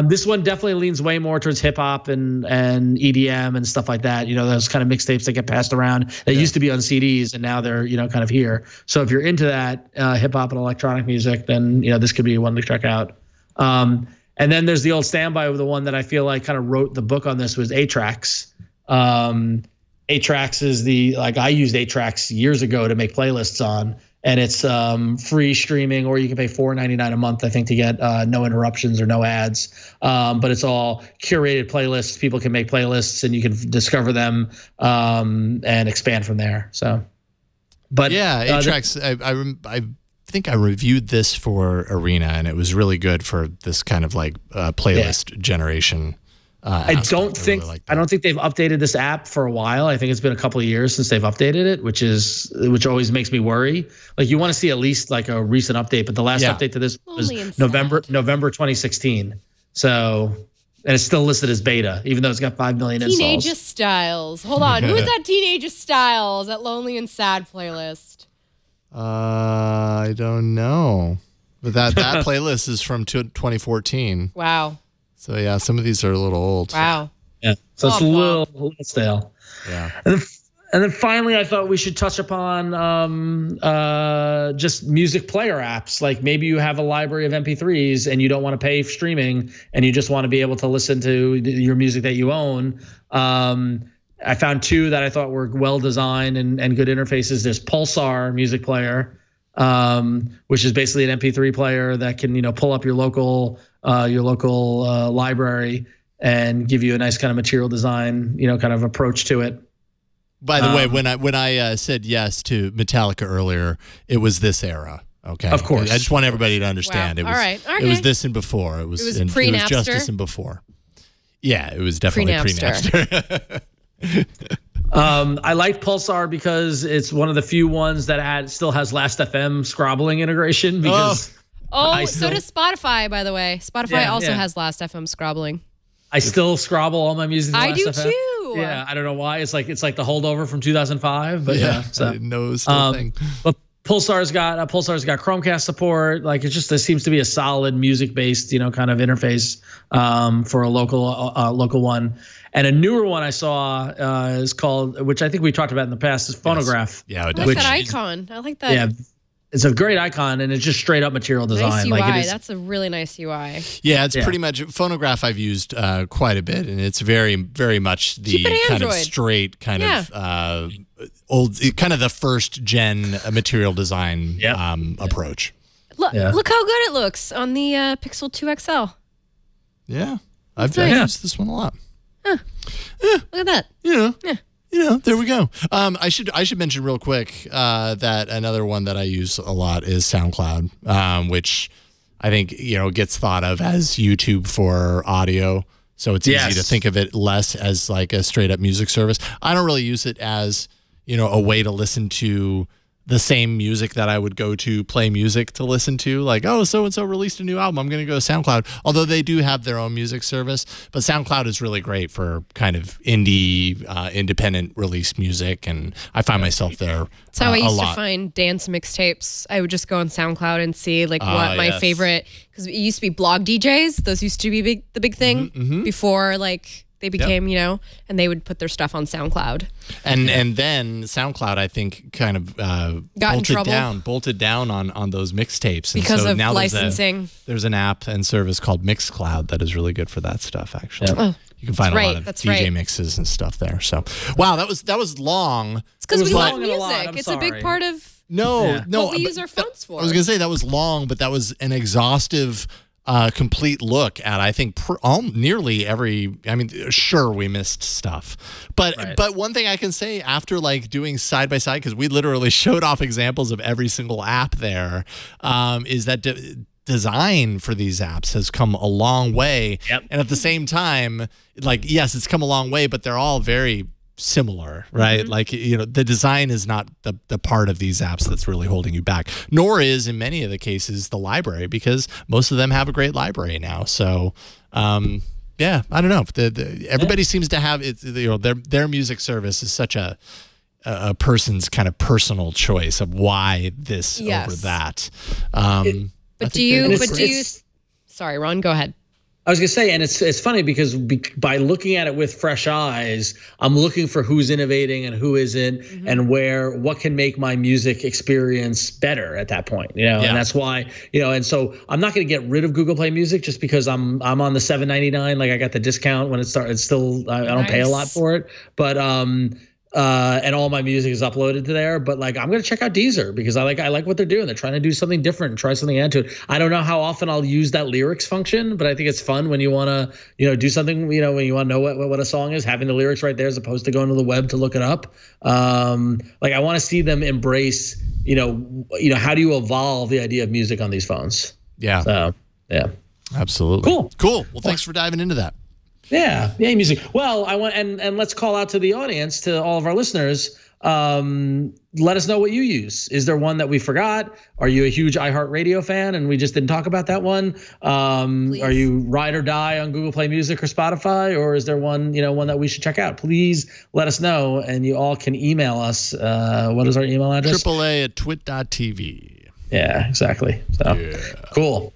this one definitely leans way more towards hip hop and EDM and stuff like that. Those kind of mixtapes that get passed around that used to be on CDs and now they're kind of here. So if you're into that hip hop and electronic music, then this could be one to check out. And then there's the old standby of the one that I feel like kind of wrote the book on this was 8-Tracks. 8-Tracks is I used 8-Tracks years ago to make playlists on. And it's free streaming, or you can pay $4.99 a month, I think, to get no interruptions or no ads. But it's all curated playlists. People can make playlists, and you can discover them and expand from there. So, but yeah, 8-Tracks. I think I reviewed this for Arena, and it was really good for this kind of like playlist generation. I don't think they've updated this app for a while. I think it's been a couple of years since they've updated it, which always makes me worry. Like you want to see at least like a recent update, but the last update to this was November 2016. So, and it's still listed as beta, even though it's got 5 million installs. Teenager Styles. Hold on, who is that Teenager Styles? That Lonely and Sad playlist. I don't know, but that playlist is from 2014. Wow. So yeah, some of these are a little old. Wow. Yeah. So it's a little stale. Yeah. And then finally, I thought we should touch upon just music player apps. Like maybe you have a library of MP3s and you don't want to pay for streaming and you just want to be able to listen to your music that you own. I found two that I thought were well designed and good interfaces. There's Pulsar music player, which is basically an MP3 player that can pull up your local library and give you a nice kind of material design kind of approach to it. By the way, when I said yes to Metallica earlier, it was this era. Okay, of course. I just want everybody to understand. Wow. It was, all right. Okay. It was this and before. It was pre-Napster? It was Justice and before. Yeah, it was definitely pre-Napster. I like Pulsar because it's one of the few ones that still has Last.fm scrobbling integration. Because so does Spotify, by the way. Spotify also has Last.fm scrobbling. I still scrobble all my music. I do FM. too. Yeah, I don't know why. It's like the holdover from 2005. But so I didn't know it was still a thing. But Pulsar's got Chromecast support. Like there seems to be a solid music based kind of interface for a local one. And a newer one I saw is called, which I think we talked about in the past, is Phonograph. Yes. Yeah, I like that icon. I like that. Yeah. It's a great icon, and it's just straight up material design. Nice UI. Like That's a really nice UI. Yeah, it's pretty much Phonograph. I've used quite a bit, and it's very, very much the kind of straight kind of old, kind of the first gen material design approach. Look how good it looks on the Pixel 2 XL. Yeah, I've used this one a lot. Huh. Yeah. Look at that. Yeah. There we go. I should mention real quick that another one that I use a lot is SoundCloud, which I think gets thought of as YouTube for audio. So it's easy to think of it less as like a straight up music service. I don't really use it as a way to listen to the same music that I would go to play music to listen to. Like, oh, so-and-so released a new album, I'm going to go to SoundCloud. Although they do have their own music service. But SoundCloud is really great for kind of indie, independent release music. And I find myself there That's how I used to find dance mixtapes. I would just go on SoundCloud and see what my favorite, because it used to be blog DJs. Those used to be the big thing before they became, and they would put their stuff on SoundCloud. And then SoundCloud, I think, kind of bolted down on those mixtapes. And because so of now licensing. There's an app and service called Mixcloud that is really good for that stuff, actually. Yeah. You can find a lot of DJ mixes and stuff there. So, wow, that was long. It's because we love music. It's a big part of what we use our phones for. I was going to say that was long, but that was an exhaustive complete look at, I think, nearly every. I mean, sure, we missed stuff, but one thing I can say after doing side by side, because we literally showed off examples of every single app there, is that design for these apps has come a long way, and at the same time, yes, it's come a long way, but they're all very similar, right? The design is not the part of these apps that's really holding you back, nor is in many of the cases the library, because most of them have a great library now. So I don't know, everybody seems to have it, their music service is such a person's kind of personal choice of why this over that. Sorry, Ron, go ahead. I was going to say, and it's funny because by looking at it with fresh eyes, I'm looking for who's innovating and who isn't, and what can make my music experience better at that point, and that's why, and so I'm not going to get rid of Google Play Music just because I'm on the $7.99. I got the discount when it started. It's still, I don't pay a lot for it, but and all my music is uploaded to there. But I'm going to check out Deezer because I like what they're doing. They're trying to do something different and try something add to it. I don't know how often I'll use that lyrics function, but I think it's fun when you want to, do something, when you want to know what a song is, having the lyrics right there as opposed to going to the web to look it up. I want to see them embrace, how do you evolve the idea of music on these phones? Yeah. So, yeah. Absolutely. Cool. Well, thanks for diving into that. Yeah, music. Well, I want and let's call out to the audience, to all of our listeners. Let us know what you use. Is there one that we forgot? Are you a huge iHeartRadio fan and we just didn't talk about that one? Are you ride or die on Google Play Music or Spotify, or is there one that we should check out? Please let us know, and you all can email us. What is our email address? AAA@twit.tv. Yeah, exactly. So cool.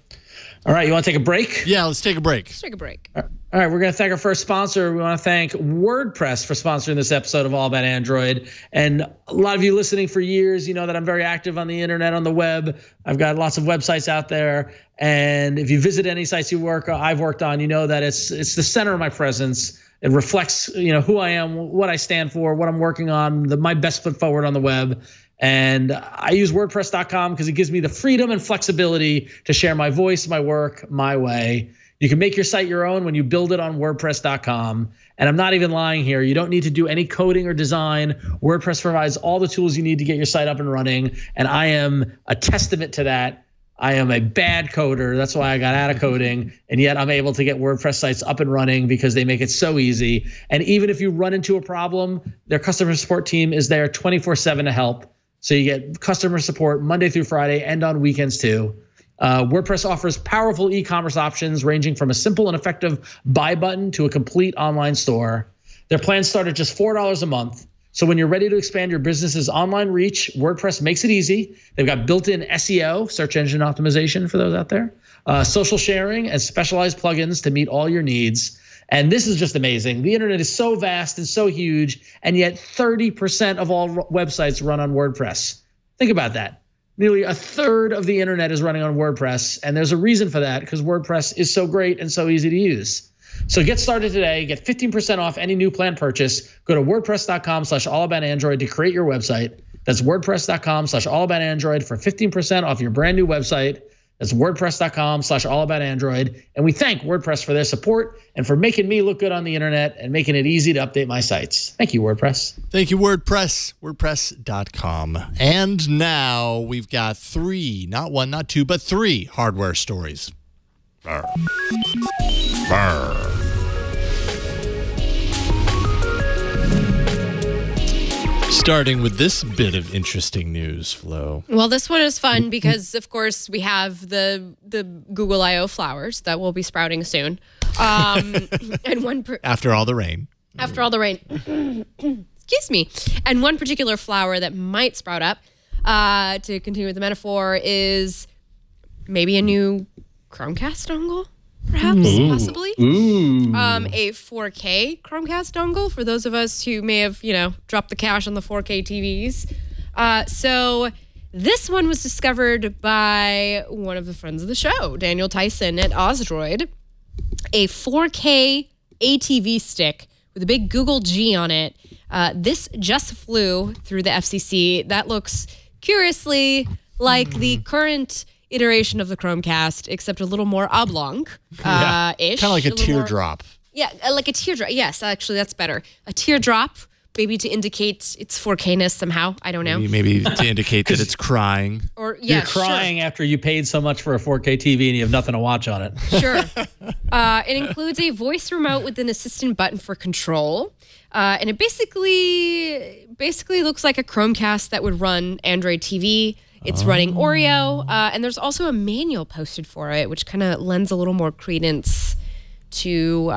All right, you want to take a break? Yeah, let's take a break. Let's take a break. All right. All right, we're going to thank our first sponsor. We want to thank WordPress for sponsoring this episode of All About Android. And a lot of you listening for years, you know that I'm very active on the internet, on the web. I've got lots of websites out there. And if you visit any sites I've worked on, you know that it's the center of my presence. It reflects, who I am, what I stand for, what I'm working on, my best foot forward on the web. And I use WordPress.com because it gives me the freedom and flexibility to share my voice, my work, my way. You can make your site your own when you build it on WordPress.com. And I'm not even lying here. You don't need to do any coding or design. WordPress provides all the tools you need to get your site up and running. And I am a testament to that. I am a bad coder. That's why I got out of coding. And yet I'm able to get WordPress sites up and running because they make it so easy. And even if you run into a problem, their customer support team is there 24/7 to help. So you get customer support Monday through Friday and on weekends too. WordPress offers powerful e-commerce options ranging from a simple and effective buy button to a complete online store. Their plans start at just $4 a month. So when you're ready to expand your business's online reach, WordPress makes it easy. They've got built-in SEO, search engine optimization for those out there, social sharing, and specialized plugins to meet all your needs. And this is just amazing. The internet is so vast and so huge, and yet 30% of all websites run on WordPress. Think about that. Nearly a third of the internet is running on WordPress, and there's a reason for that because WordPress is so great and so easy to use. So get started today. Get 15% off any new plan purchase. Go to WordPress.com/allaboutandroid to create your website. That's WordPress.com/allaboutandroid for 15% off your brand new website. That's WordPress.com/allaboutandroid. And we thank WordPress for their support and for making me look good on the internet and making it easy to update my sites. Thank you, WordPress. Thank you, WordPress. WordPress.com. And now we've got 3, not 1, not 2, but 3 hardware stories. Brr. Brr. Starting with this bit of interesting news, Flo. Well, this one is fun because, of course, we have the Google I/O flowers that will be sprouting soon. And after all the rain. After all the rain. Excuse me. And one particular flower that might sprout up, to continue with the metaphor, is maybe a new Chromecast dongle. Perhaps, possibly. A 4K Chromecast dongle for those of us who may have, dropped the cash on the 4K TVs. So this one was discovered by one of the friends of the show, Daniel Tyson at Osdroid. A 4K ATV stick with a big Google G on it. This just flew through the FCC. That looks curiously like the current iteration of the Chromecast, except a little more oblong-ish. Kind of like a teardrop. Like a teardrop. Yes, actually, that's better. A teardrop, maybe to indicate its 4K-ness somehow. I don't know. Maybe to indicate that it's crying. Or you're crying after you paid so much for a 4K TV and you have nothing to watch on it. Sure. It includes a voice remote with an assistant button for control. And it basically looks like a Chromecast that would run Android TV. It's running Oreo, and there's also a manual posted for it, which kind of lends a little more credence to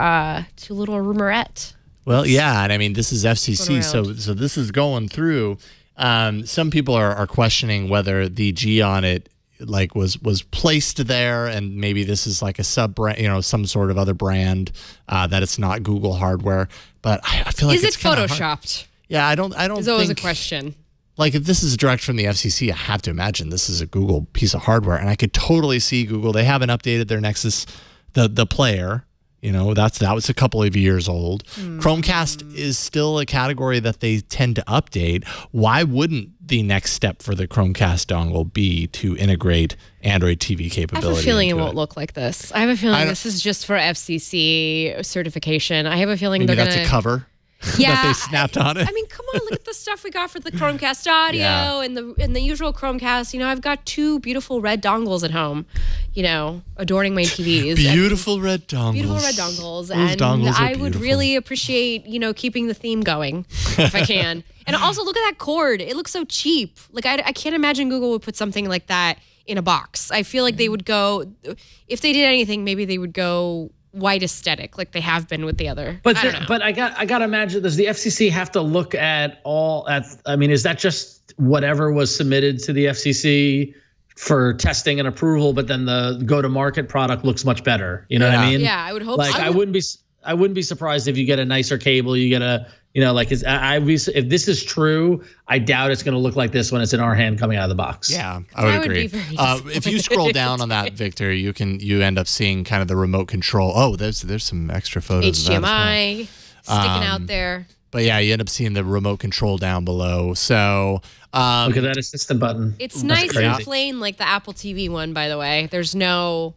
little rumorette. Well, yeah, and I mean, this is FCC, so this is going through. Some people are questioning whether the G on it was placed there, and maybe this is like a sub brand, some sort of other brand that it's not Google hardware. But I feel like is it's it photoshopped? Yeah, I don't. There's always a question. Like, if this is direct from the FCC, I have to imagine this is a Google piece of hardware. And I could totally see Google. They haven't updated their Nexus, the player. That was a couple of years old. Chromecast is still a category that they tend to update. Why wouldn't the next step for the Chromecast dongle be to integrate Android TV capability? I have a feeling it won't look like this. I have a feeling this is just for FCC certification. I have a feeling maybe they're that's a cover. Yeah, that they snapped on it. I mean, come on, look at the stuff we got for the Chromecast audio and the usual Chromecast. I've got 2 beautiful red dongles at home, adorning my TVs. Beautiful red dongles. Beautiful red dongles. And I would really appreciate, keeping the theme going if I can. And also, look at that cord. It looks so cheap. Like, I can't imagine Google would put something like that in a box. I feel like they would go, if they did anything, maybe they would go white aesthetic like they have been with the other. But I got to imagine, does the FCC have to look at is that just whatever was submitted to the FCC for testing and approval, but then the go-to-market product looks much better. You know what I mean? Yeah, I would hope like so. I wouldn't be surprised if you get a nicer cable. You get a, you know, like if this is true, I doubt it's going to look like this when it's in our hand coming out of the box. Yeah, I would agree. Be very if you scroll down on that, Victor, you end up seeing kind of the remote control. Oh, there's some extra photos of that as well. HDMI sticking out there. But yeah, you end up seeing the remote control down below. So look at that assistant button. It's nice and plain, like the Apple TV one, by the way. There's no,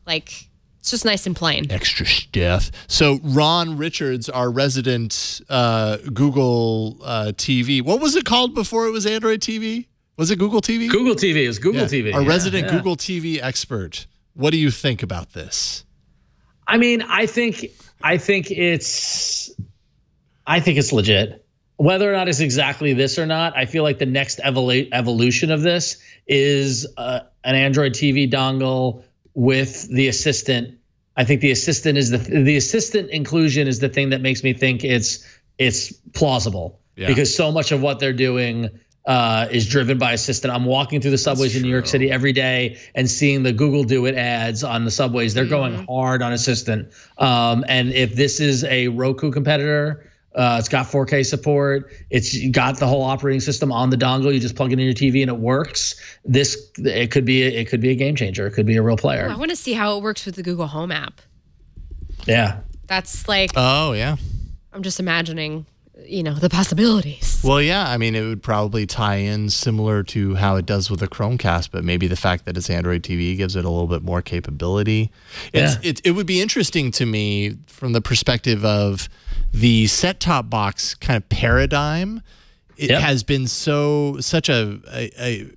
like, it's just nice and plain. Extra stuff. So Ron Richards, our resident Google TV. What was it called before it was Android TV? Was it Google TV? Google TV. It was Google TV. Our resident Google TV expert. What do you think about this? I mean, I think it's legit. Whether or not it's exactly this or not, I feel like the next evolution of this is an Android TV dongle with the assistant. I think the assistant inclusion is the thing that makes me think it's plausible, because so much of what they're doing is driven by assistant. I'm walking through the subways in New York City every day and seeing the Google Do It ads on the subways. They're going hard on assistant. And if this is a Roku competitor, it's got 4K support. It's got the whole operating system on the dongle. You just plug it in your TV and it works. It could be a game changer. It could be a real player. Oh, I want to see how it works with the Google Home app. Yeah. That's like, oh yeah, I'm just imagining, you know, the possibilities. Well, yeah, I mean, it would probably tie in similar to how it does with the Chromecast, but maybe the fact that it's Android TV gives it a little bit more capability. It would be interesting to me from the perspective of the set-top box kind of paradigm. It has been such a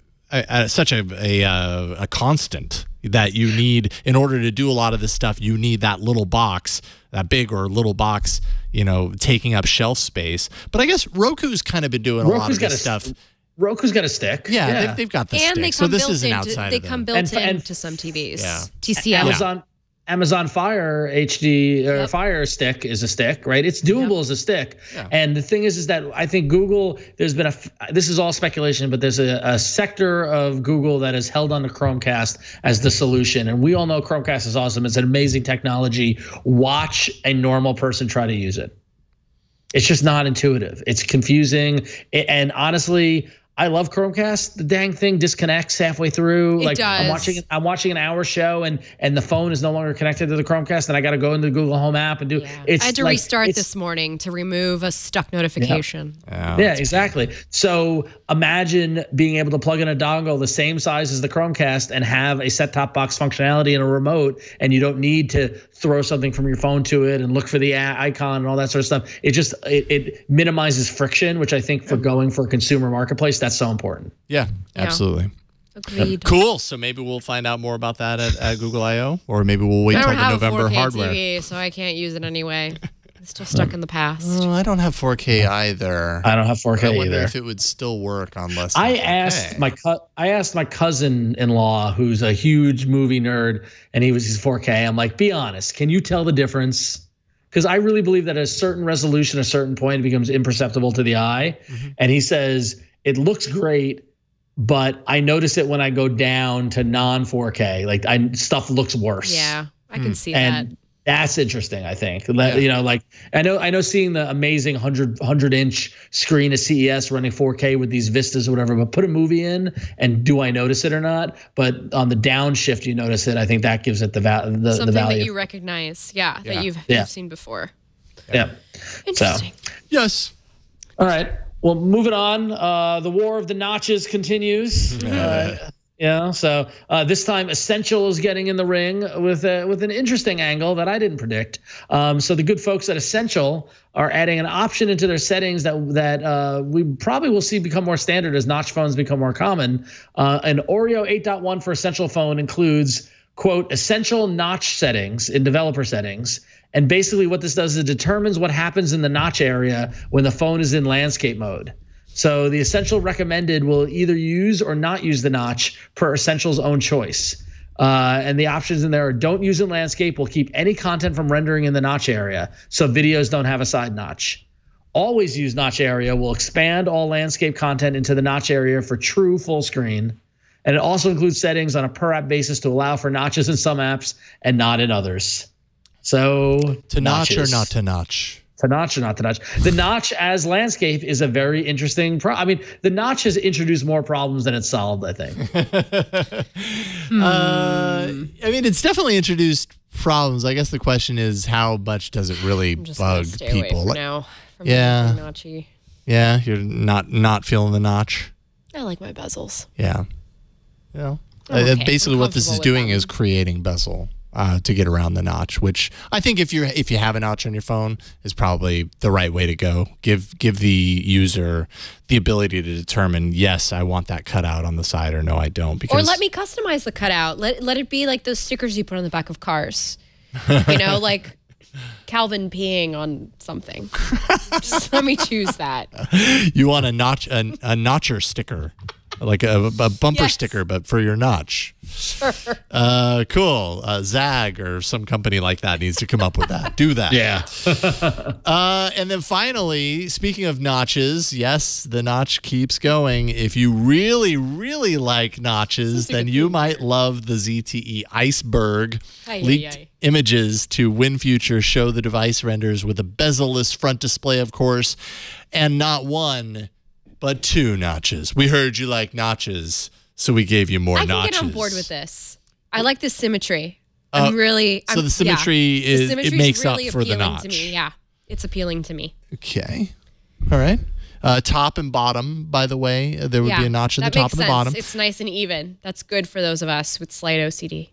constant that you need in order to do a lot of this stuff. You need that little box, that big or little box, you know, taking up shelf space. But I guess Roku's kind of been doing a lot of this stuff. Roku's got a stick. Yeah. They've got the stick. And they so come this built isn't into, outside they of them. come built into some TVs. Yeah. TCL. Amazon Fire HD or Fire Stick is a stick, right? It's doable as a stick. Yeah. And the thing is that I think Google, there's been this is all speculation, but there's a sector of Google that has held on to Chromecast as the solution. And we all know Chromecast is awesome. It's an amazing technology. Watch a normal person try to use it. It's just not intuitive. It's confusing. And honestly, I love Chromecast. The dang thing disconnects halfway through. It does. I'm watching an hour show and the phone is no longer connected to the Chromecast, and I got to go into the Google Home app and do. I had to restart this morning to remove a stuck notification. Yeah, exactly. So imagine being able to plug in a dongle the same size as the Chromecast and have a set-top box functionality and a remote, and you don't need to throw something from your phone to it and look for the icon and all that sort of stuff. It minimizes friction, which I think for going for a consumer marketplace, that's so important. Yeah, absolutely. Agreed. Cool. So maybe we'll find out more about that at Google I/O, or maybe we'll wait till the November hardware. I don't have a 4K TV, so I can't use it anyway. I'm still stuck in the past. Oh, I don't have 4K either. I don't have 4K I wonder either. if it would still work on less than 4K. I asked my cousin-in-law, who's a huge movie nerd, and he's 4K. I'm like, be honest, can you tell the difference? Because I really believe that at a certain resolution, a certain point, it becomes imperceptible to the eye. And he says, it looks great, but I notice it when I go down to non-4K. Like stuff looks worse. Yeah, I can see that. That's interesting, I think. You know, like I know seeing the amazing 100-inch screen at CES running 4K with these vistas or whatever, but put a movie in and do I notice it or not? But on the downshift, you notice it. I think that gives it the value. Something that you recognize, that you've seen before. Yeah. Interesting. So, yes. All right. Well, moving on. The war of the notches continues. So this time Essential is getting in the ring with an interesting angle that I didn't predict. So the good folks at Essential are adding an option into their settings that we probably will see become more standard as notch phones become more common. An Oreo 8.1 for Essential phone includes, quote, essential notch settings in developer settings. And basically what this does is it determines what happens in the notch area when the phone is in landscape mode. So the Essential recommended will either use or not use the notch per Essential's own choice. And the options in there are don't use in landscape, will keep any content from rendering in the notch area, so videos don't have a side notch. Always use notch area will expand all landscape content into the notch area for true full screen. And it also includes settings on a per app basis to allow for notches in some apps and not in others. So to notch notches. or not to notch? To notch or not to notch. The notch as landscape is a very interesting the notch has introduced more problems than it's solved, I think. It's definitely introduced problems. I guess the question is, how much does it really bug people? Away now from notchy. Yeah, you're not feeling the notch. I like my bezels. Yeah. Basically what this is doing is creating bezel to get around the notch, which I think if you have a notch on your phone is probably the right way to go. Give the user the ability to determine, yes, I want that cutout on the side, or no, I don't. Because or let me customize the cutout. Let it be like those stickers you put on the back of cars. Like Calvin peeing on something. Just let me choose that. You want a notcher sticker. Like a bumper sticker, but for your notch. Sure. Cool. Zag or some company like that needs to come up with that. Do that. Yeah. And then finally, speaking of notches, yes, the notch keeps going. If you really, really like notches, then you might love the ZTE Iceberg. Leaked images to WinFuture show the device renders with a bezel-less front display, of course, and not one, but 2 notches. We heard you like notches, so we gave you more notches. I can get on board with this. I like the symmetry. So the symmetry it makes really up for the notch. To me. Yeah, it's appealing to me. Okay. All right. Top and bottom, by the way, there would be a notch at the top and the bottom. It's nice and even. That's good for those of us with slight OCD.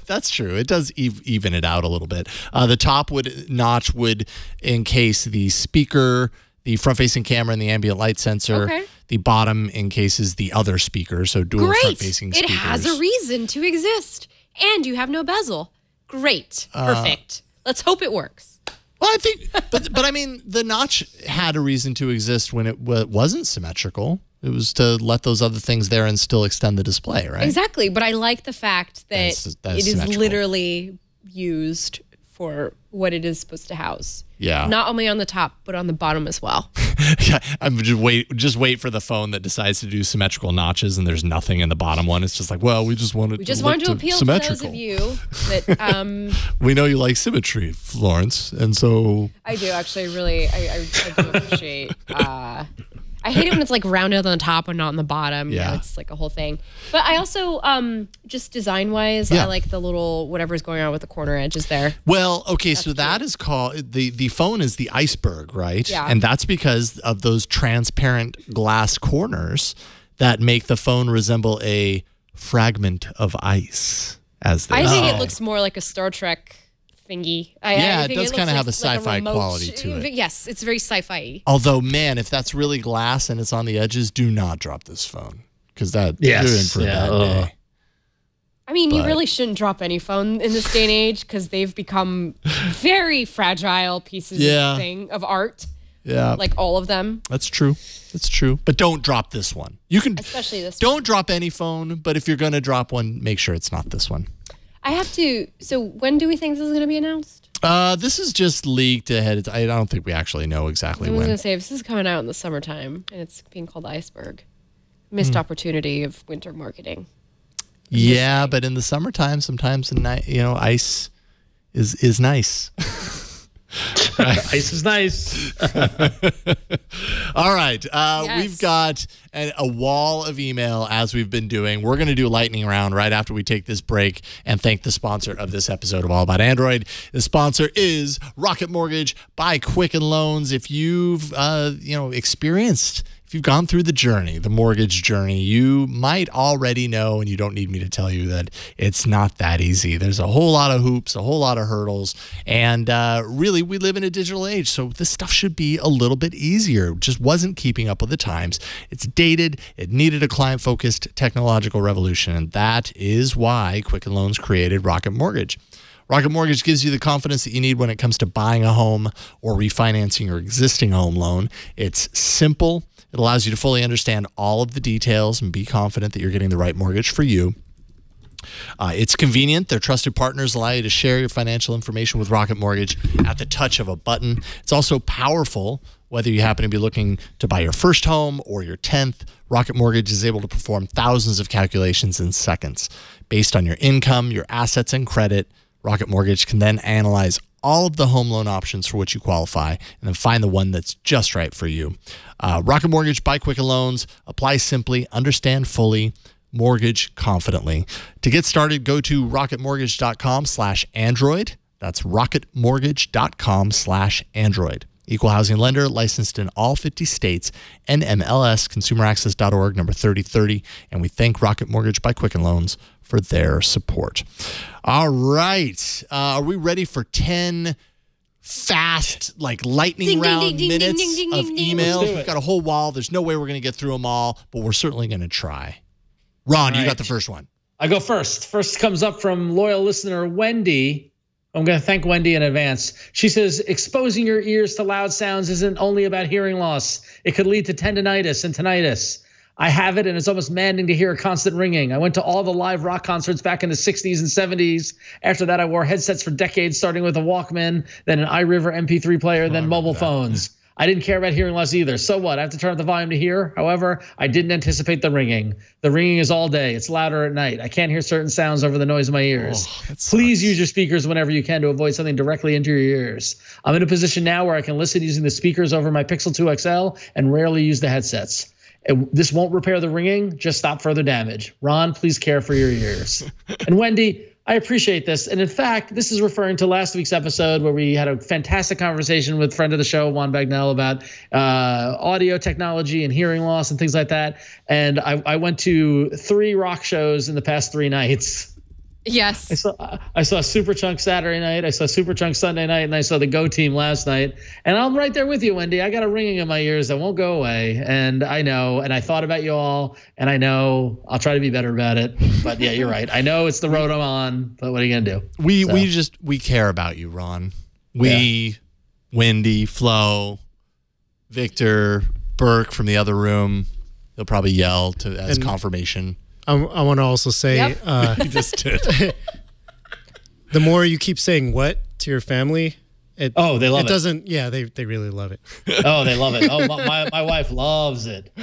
That's true. It does even it out a little bit. The top notch would encase the speaker, the front-facing camera, and the ambient light sensor. Okay. The bottom encases the other speaker, so dual front-facing speakers. It has a reason to exist, and you have no bezel. Great. Perfect. Let's hope it works. Well, I think, but I mean, the notch had a reason to exist when it wasn't symmetrical. It was to let those other things there and still extend the display, right? Exactly, but I like the fact that it is literally used for what it is supposed to house. Yeah. Not only on the top, but on the bottom as well. Yeah, I'm just wait for the phone that decides to do symmetrical notches and there's nothing in the bottom one. It's just like, well, we just wanted to appeal to those of you that we know you like symmetry, Florence, and so I do actually really I do appreciate I hate it when it's like rounded on the top and not on the bottom. Yeah. It's like a whole thing. But I also, just design-wise, I like the little whatever's going on with the corner edges there. Well, okay, so that is called, the phone is the Iceberg, right? Yeah. And that's because of those transparent glass corners that make the phone resemble a fragment of ice, as they say. I think it looks more like a Star Trek thingy. I it does kind of have a sci-fi quality to it. Yes, it's very sci-fi. Although, man, if that's really glass and it's on the edges, do not drop this phone, because you're in for a bad day. I mean, you really shouldn't drop any phone in this day and age because they've become very fragile pieces of art. Yeah, like all of them. That's true. That's true. But don't drop this one. You can especially this. Don't drop any phone, but if you're going to drop one, make sure it's not this one. I have to. So when do we think this is going to be announced? This is just leaked ahead. I don't think we actually know exactly when. I was going to say, if this is coming out in the summertime and it's being called Iceberg, missed opportunity of winter marketing. Yeah, but in the summertime, sometimes ice is nice. Ice is nice. All right. We've got a wall of email, as we've been doing. We're going to do a lightning round right after we take this break and thank the sponsor of this episode of All About Android. The sponsor is Rocket Mortgage by Quicken Loans. If you've experienced, if you've gone through the journey, the mortgage journey, you might already know, and you don't need me to tell you, that it's not that easy. There's a whole lot of hoops, a whole lot of hurdles, and really, we live in a digital age, so this stuff should be a little bit easier. It just wasn't keeping up with the times. It's dated. It needed a client-focused technological revolution, and that is why Quicken Loans created Rocket Mortgage. Rocket Mortgage gives you the confidence that you need when it comes to buying a home or refinancing your existing home loan. It's simple. It allows you to fully understand all of the details and be confident that you're getting the right mortgage for you. It's convenient. Their trusted partners allow you to share your financial information with Rocket Mortgage at the touch of a button. It's also powerful Whether you happen to be looking to buy your first home or your 10th, Rocket Mortgage is able to perform thousands of calculations in seconds. Based on your income, your assets, and credit, Rocket Mortgage can then analyze all of the home loan options for which you qualify and then find the one that's just right for you. Rocket Mortgage by Quicken Loans. Apply simply, understand fully, mortgage confidently. To get started, go to rocketmortgage.com/Android. That's rocketmortgage.com/Android. Equal housing lender, licensed in all 50 states, NMLS, consumeraccess.org, number 3030. And we thank Rocket Mortgage by Quicken Loans for their support. All right. Are we ready for 10 fast, like lightning round minutes of emails? We've got a whole wall. There's no way we're going to get through them all, but we're certainly going to try. Ron, you got the first one. I go first. First comes up from loyal listener Wendy. I'm going to thank Wendy in advance. She says, exposing your ears to loud sounds isn't only about hearing loss. It could lead to tendinitis and tinnitus. I have it, and it's almost maddening to hear a constant ringing. I went to all the live rock concerts back in the 60s and 70s. After that, I wore headsets for decades, starting with a Walkman, then an iRiver MP3 player, then mobile phones. I didn't care about hearing loss either. So what? I have to turn up the volume to hear. However, I didn't anticipate the ringing. The ringing is all day. It's louder at night. I can't hear certain sounds over the noise of my ears. Please use your speakers whenever you can to avoid something directly into your ears. I'm in a position now where I can listen using the speakers over my Pixel 2 XL and rarely use the headsets. This won't repair the ringing, just stop further damage. Ron, please care for your ears. And Wendy, I appreciate this. And in fact, this is referring to last week's episode where we had a fantastic conversation with friend of the show, Juan Bagnell, about audio technology and hearing loss and things like that. And I went to 3 rock shows in the past 3 nights. Yes. I saw Superchunk Saturday night. I saw Superchunk Sunday night, and I saw the Go Team last night. And I'm right there with you, Wendy. I got a ringing in my ears that won't go away. And I know, and I thought about you all, and I know I'll try to be better about it. But yeah, you're right. I know it's the road I'm on, but what are you gonna do? We care about you, Ron. Wendy, Flo, Victor, Burke from the other room. They'll probably yell as confirmation. I want to also say, He just did. the more you keep saying "what" to your family, they love it. Doesn't. Yeah, they really love it. Oh, they love it. Oh, my wife loves it.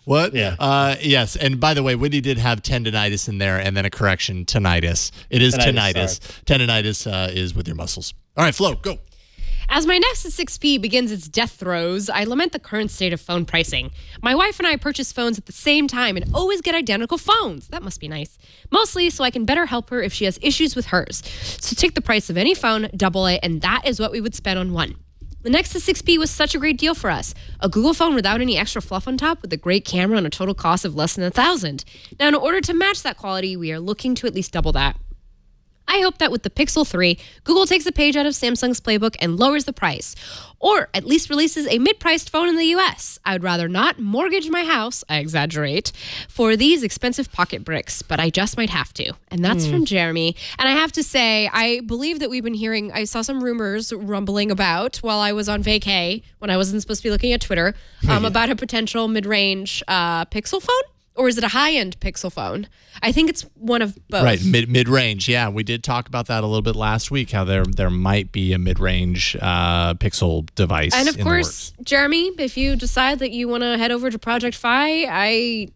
What? Yeah. Yes. And by the way, Wendy did have tendinitis in there, and then a correction: tinnitus. It is tinnitus. Tendinitis is with your muscles. All right, Flo, go. As my Nexus 6P begins its death throes, I lament the current state of phone pricing. My wife and I purchase phones at the same time and always get identical phones. That must be nice. Mostly so I can better help her if she has issues with hers. So take the price of any phone, double it, and that is what we would spend on one. The Nexus 6P was such a great deal for us. A Google phone without any extra fluff on top with a great camera and a total cost of less than $1,000. Now, in order to match that quality, we are looking to at least double that. I hope that with the Pixel 3, Google takes a page out of Samsung's playbook and lowers the price, or at least releases a mid-priced phone in the US. I would rather not mortgage my house, I exaggerate, for these expensive pocket bricks, but I just might have to. And that's from Jeremy. And I have to say, I believe that we've been hearing, I saw some rumors rumbling about while I was on vacay, when I wasn't supposed to be looking at Twitter, about a potential mid-range Pixel phone. Or is it a high-end Pixel phone? I think it's one of both. Right, mid-range. Yeah, we did talk about that a little bit last week, how there might be a mid-range Pixel device. And of course, Jeremy, if you decide that you want to head over to Project Fi, I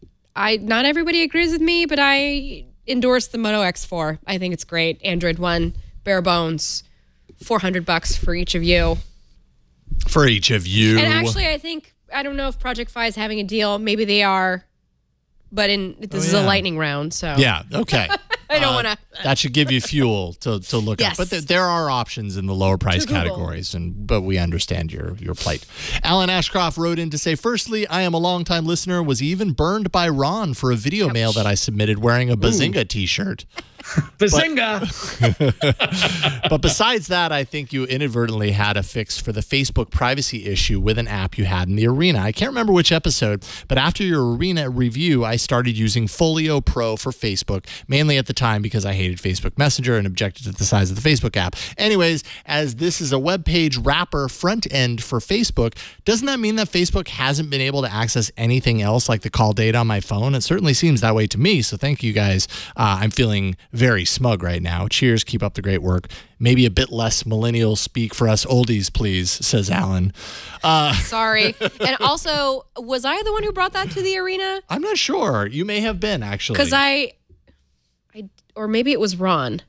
not everybody agrees with me, but I endorse the Moto X4. I think it's great. Android One, bare bones, $400 for each of you. For each of you. And actually, I don't know if Project Fi is having a deal. Maybe they are. But this is a lightning round, so yeah, okay. I don't want to. That should give you fuel to look up. But there are options in the lower price categories, but we understand your plight. Alan Ashcroft wrote in to say, firstly, I am a longtime listener, was even burned by Ron for a video mail that I submitted wearing a Bazinga t-shirt. Bazinga! But besides that, I think you inadvertently had a fix for the Facebook privacy issue with an app you had in the Arena. I can't remember which episode, but after your Arena review, I started using Folio Pro for Facebook, mainly at the time because I hated Facebook Messenger and objected to the size of the Facebook app. Anyways, as this is a web page wrapper front end for Facebook, doesn't that mean that Facebook hasn't been able to access anything else like the call data on my phone? It certainly seems that way to me. So thank you guys. I'm feeling very smug right now. Cheers. Keep up the great work. Maybe a bit less millennial speak for us oldies, please, says Alan. Sorry. And also, was I the one who brought that to the arena? I'm not sure. You may have been, actually. Because or maybe it was Ron.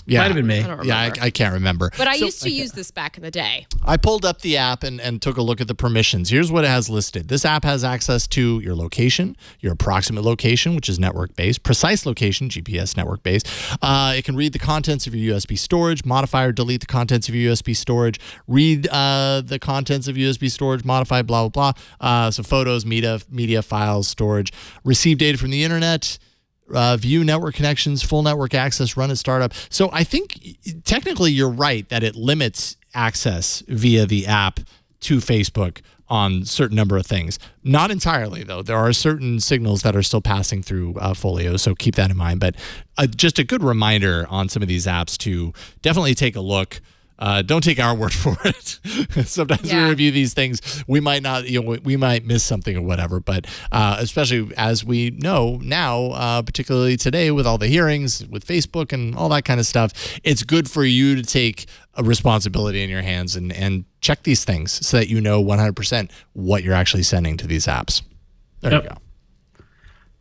Yeah. Might have been me. I don't remember. Yeah, I can't remember. But I used to use this back in the day. I pulled up the app and took a look at the permissions. Here's what it has listed. This app has access to your location, your approximate location, which is network-based, precise location, GPS network-based. It can read the contents of your USB storage, modify or delete the contents of your USB storage, read the contents of USB storage, modify, blah, blah, blah. So photos, media files, storage, receive data from the internet, view network connections, full network access, run at startup. So I think technically you're right that it limits access via the app to Facebook on certain number of things. Not entirely, though. There are certain signals that are still passing through Folio, so keep that in mind. But just a good reminder on some of these apps to definitely take a look. Don't take our word for it. Sometimes we review these things, we might not, we might miss something or whatever. But especially as we know now, particularly today with all the hearings with Facebook and all that kind of stuff, it's good for you to take a responsibility in your hands and check these things so that you know 100% what you're actually sending to these apps. There you go.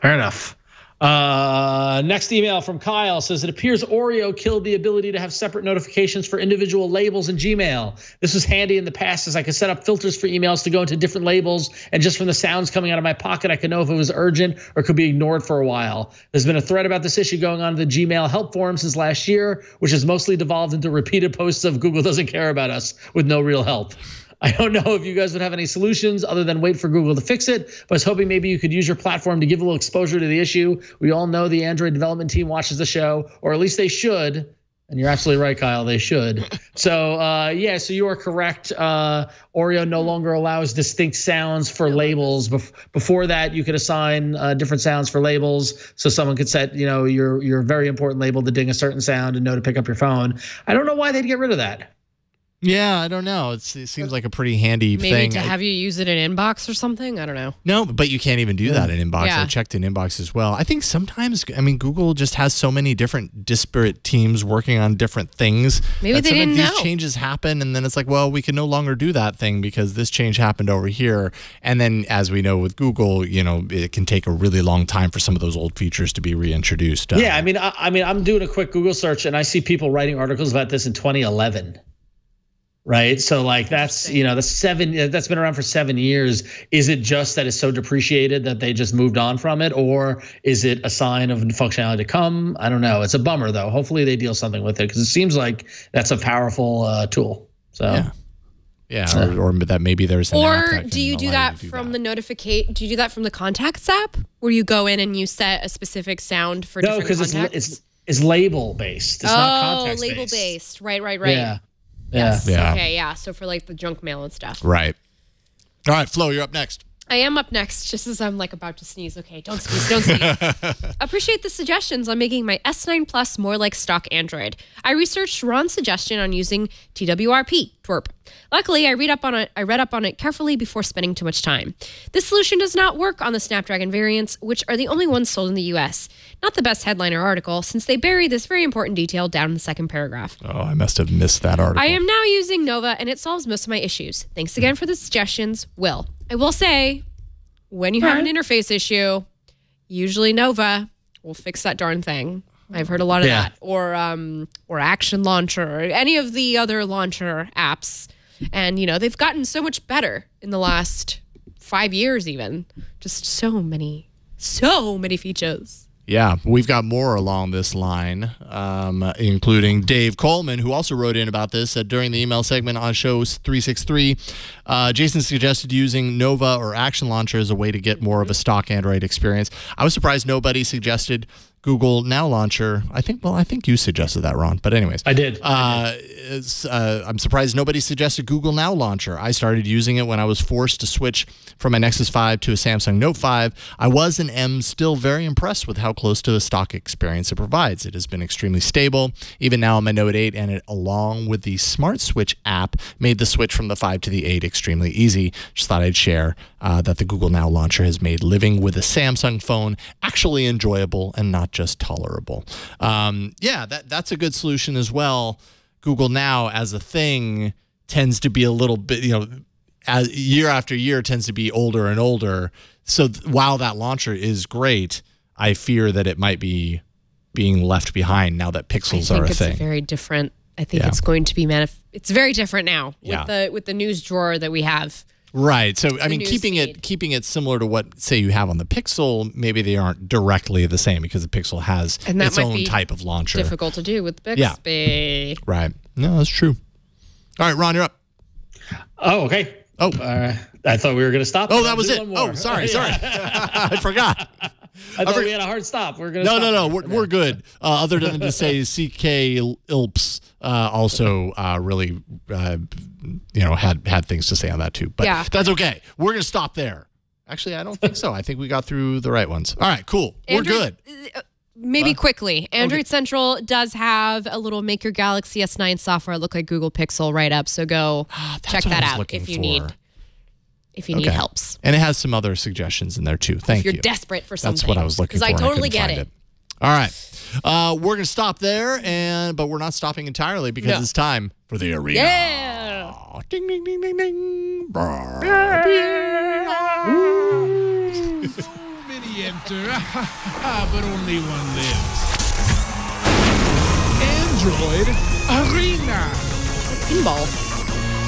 Fair enough. Next email from Kyle says, it appears Oreo killed the ability to have separate notifications for individual labels in Gmail. This was handy in the past as I could set up filters for emails to go into different labels, and just from the sounds coming out of my pocket, I could know if it was urgent or could be ignored for a while. There's been a thread about this issue going on in the Gmail help forum since last year, which has mostly devolved into repeated posts of Google doesn't care about us with no real help. I don't know if you guys would have any solutions other than wait for Google to fix it, but I was hoping maybe you could use your platform to give a little exposure to the issue. We all know the Android development team watches the show, or at least they should. And you're absolutely right, Kyle, they should. So, so you are correct. Oreo no longer allows distinct sounds for labels. Before that, you could assign different sounds for labels. So someone could set, your very important label to ding a certain sound and know to pick up your phone. I don't know why they'd get rid of that. Yeah, I don't know. It seems like a pretty handy thing. Maybe to have you use it in Inbox or something? I don't know. No, but you can't even do that in Inbox. I checked in Inbox as well. I think sometimes, Google just has so many different disparate teams working on different things. Maybe they didn't know. These changes happen, and then it's like, well, we can no longer do that thing because this change happened over here. And then, as we know with Google, it can take a really long time for some of those old features to be reintroduced. Yeah, I'm doing a quick Google search, and I see people writing articles about this in 2011. Right. So that's that's been around for 7 years. Is it just that it's so depreciated that they just moved on from it? Or is it a sign of functionality to come? I don't know. It's a bummer, though. Hopefully they deal something with it because it seems like that's a powerful tool. So, or that maybe there's an app that do you do that from the notification? Do you do that from the Contacts app where you go in and you set a specific sound for different contacts? No, because it's label based. It's not context based. Label based. Right. Yeah. Yes. Yeah. Okay. Yeah. So for the junk mail and stuff. Right. All right, Flo, you're up next. I am up next, just as I'm about to sneeze. Okay, don't sneeze, don't sneeze. Appreciate the suggestions on making my S9 Plus more like stock Android. I researched Ron's suggestion on using TWRP, twerp. Luckily, I read up on it carefully before spending too much time. This solution does not work on the Snapdragon variants, which are the only ones sold in the US. Not the best headliner article, since they bury this very important detail down in the second paragraph. Oh, I must have missed that article. I am now using Nova, and it solves most of my issues. Thanks again for the suggestions, Will. I will say, when you have an interface issue, usually Nova will fix that darn thing. I've heard a lot of that. Or Action Launcher, or any of the other launcher apps. And, they've gotten so much better in the last 5 years even. Just so many features. Yeah, we've got more along this line, including Dave Coleman, who also wrote in about this during the email segment on show 363. Jason suggested using Nova or Action Launcher as a way to get more of a stock Android experience. I was surprised nobody suggested Google Now launcher. I think you suggested that, Ron. But anyways, I did. I'm surprised nobody suggested Google Now launcher. I started using it when I was forced to switch from my Nexus 5 to a Samsung Note 5. I was and am still very impressed with how close to the stock experience it provides. It has been extremely stable, even now on my Note 8, and it, along with the Smart Switch app, made the switch from the 5 to the 8 extremely easy. Just thought I'd share that the Google Now launcher has made living with a Samsung phone actually enjoyable and not just tolerable. That's a good solution as well. Google Now as a thing tends to be a little bit, as year after year tends to be older and older. So while that launcher is great, I fear that it might be being left behind now that pixels are a thing. It's very different. I think it's going to be it's very different now with the news drawer that we have. Right. So I mean, keeping it similar to what, say, you have on the Pixel, maybe they aren't directly the same because the Pixel has its own type of launcher. Difficult to do with Bixby. Yeah. Right. No, that's true. All right, Ron, you're up. Oh, okay. Oh, I thought we were going to stop. Oh, that was it. Oh, sorry. I forgot. I thought we had a hard stop. We're going to No. We're good. Other than to say CK Ilps also really had things to say on that too. But that's okay. We're going to stop there. Actually, I don't think so. I think we got through the right ones. All right, cool. We're good. Maybe quickly. Android Central does have a little Make Your Galaxy S9 software look like Google Pixel right up. So go check that out if you need helps. And it has some other suggestions in there too. Thank you. If you're desperate for something. That's what I was looking for. Because I totally get it. All right. We're going to stop there, but we're not stopping entirely because it's time for the arena. Yeah. Ding, ding, ding, ding, ding. Many enter, but only one lives. Android Arena. Pinball,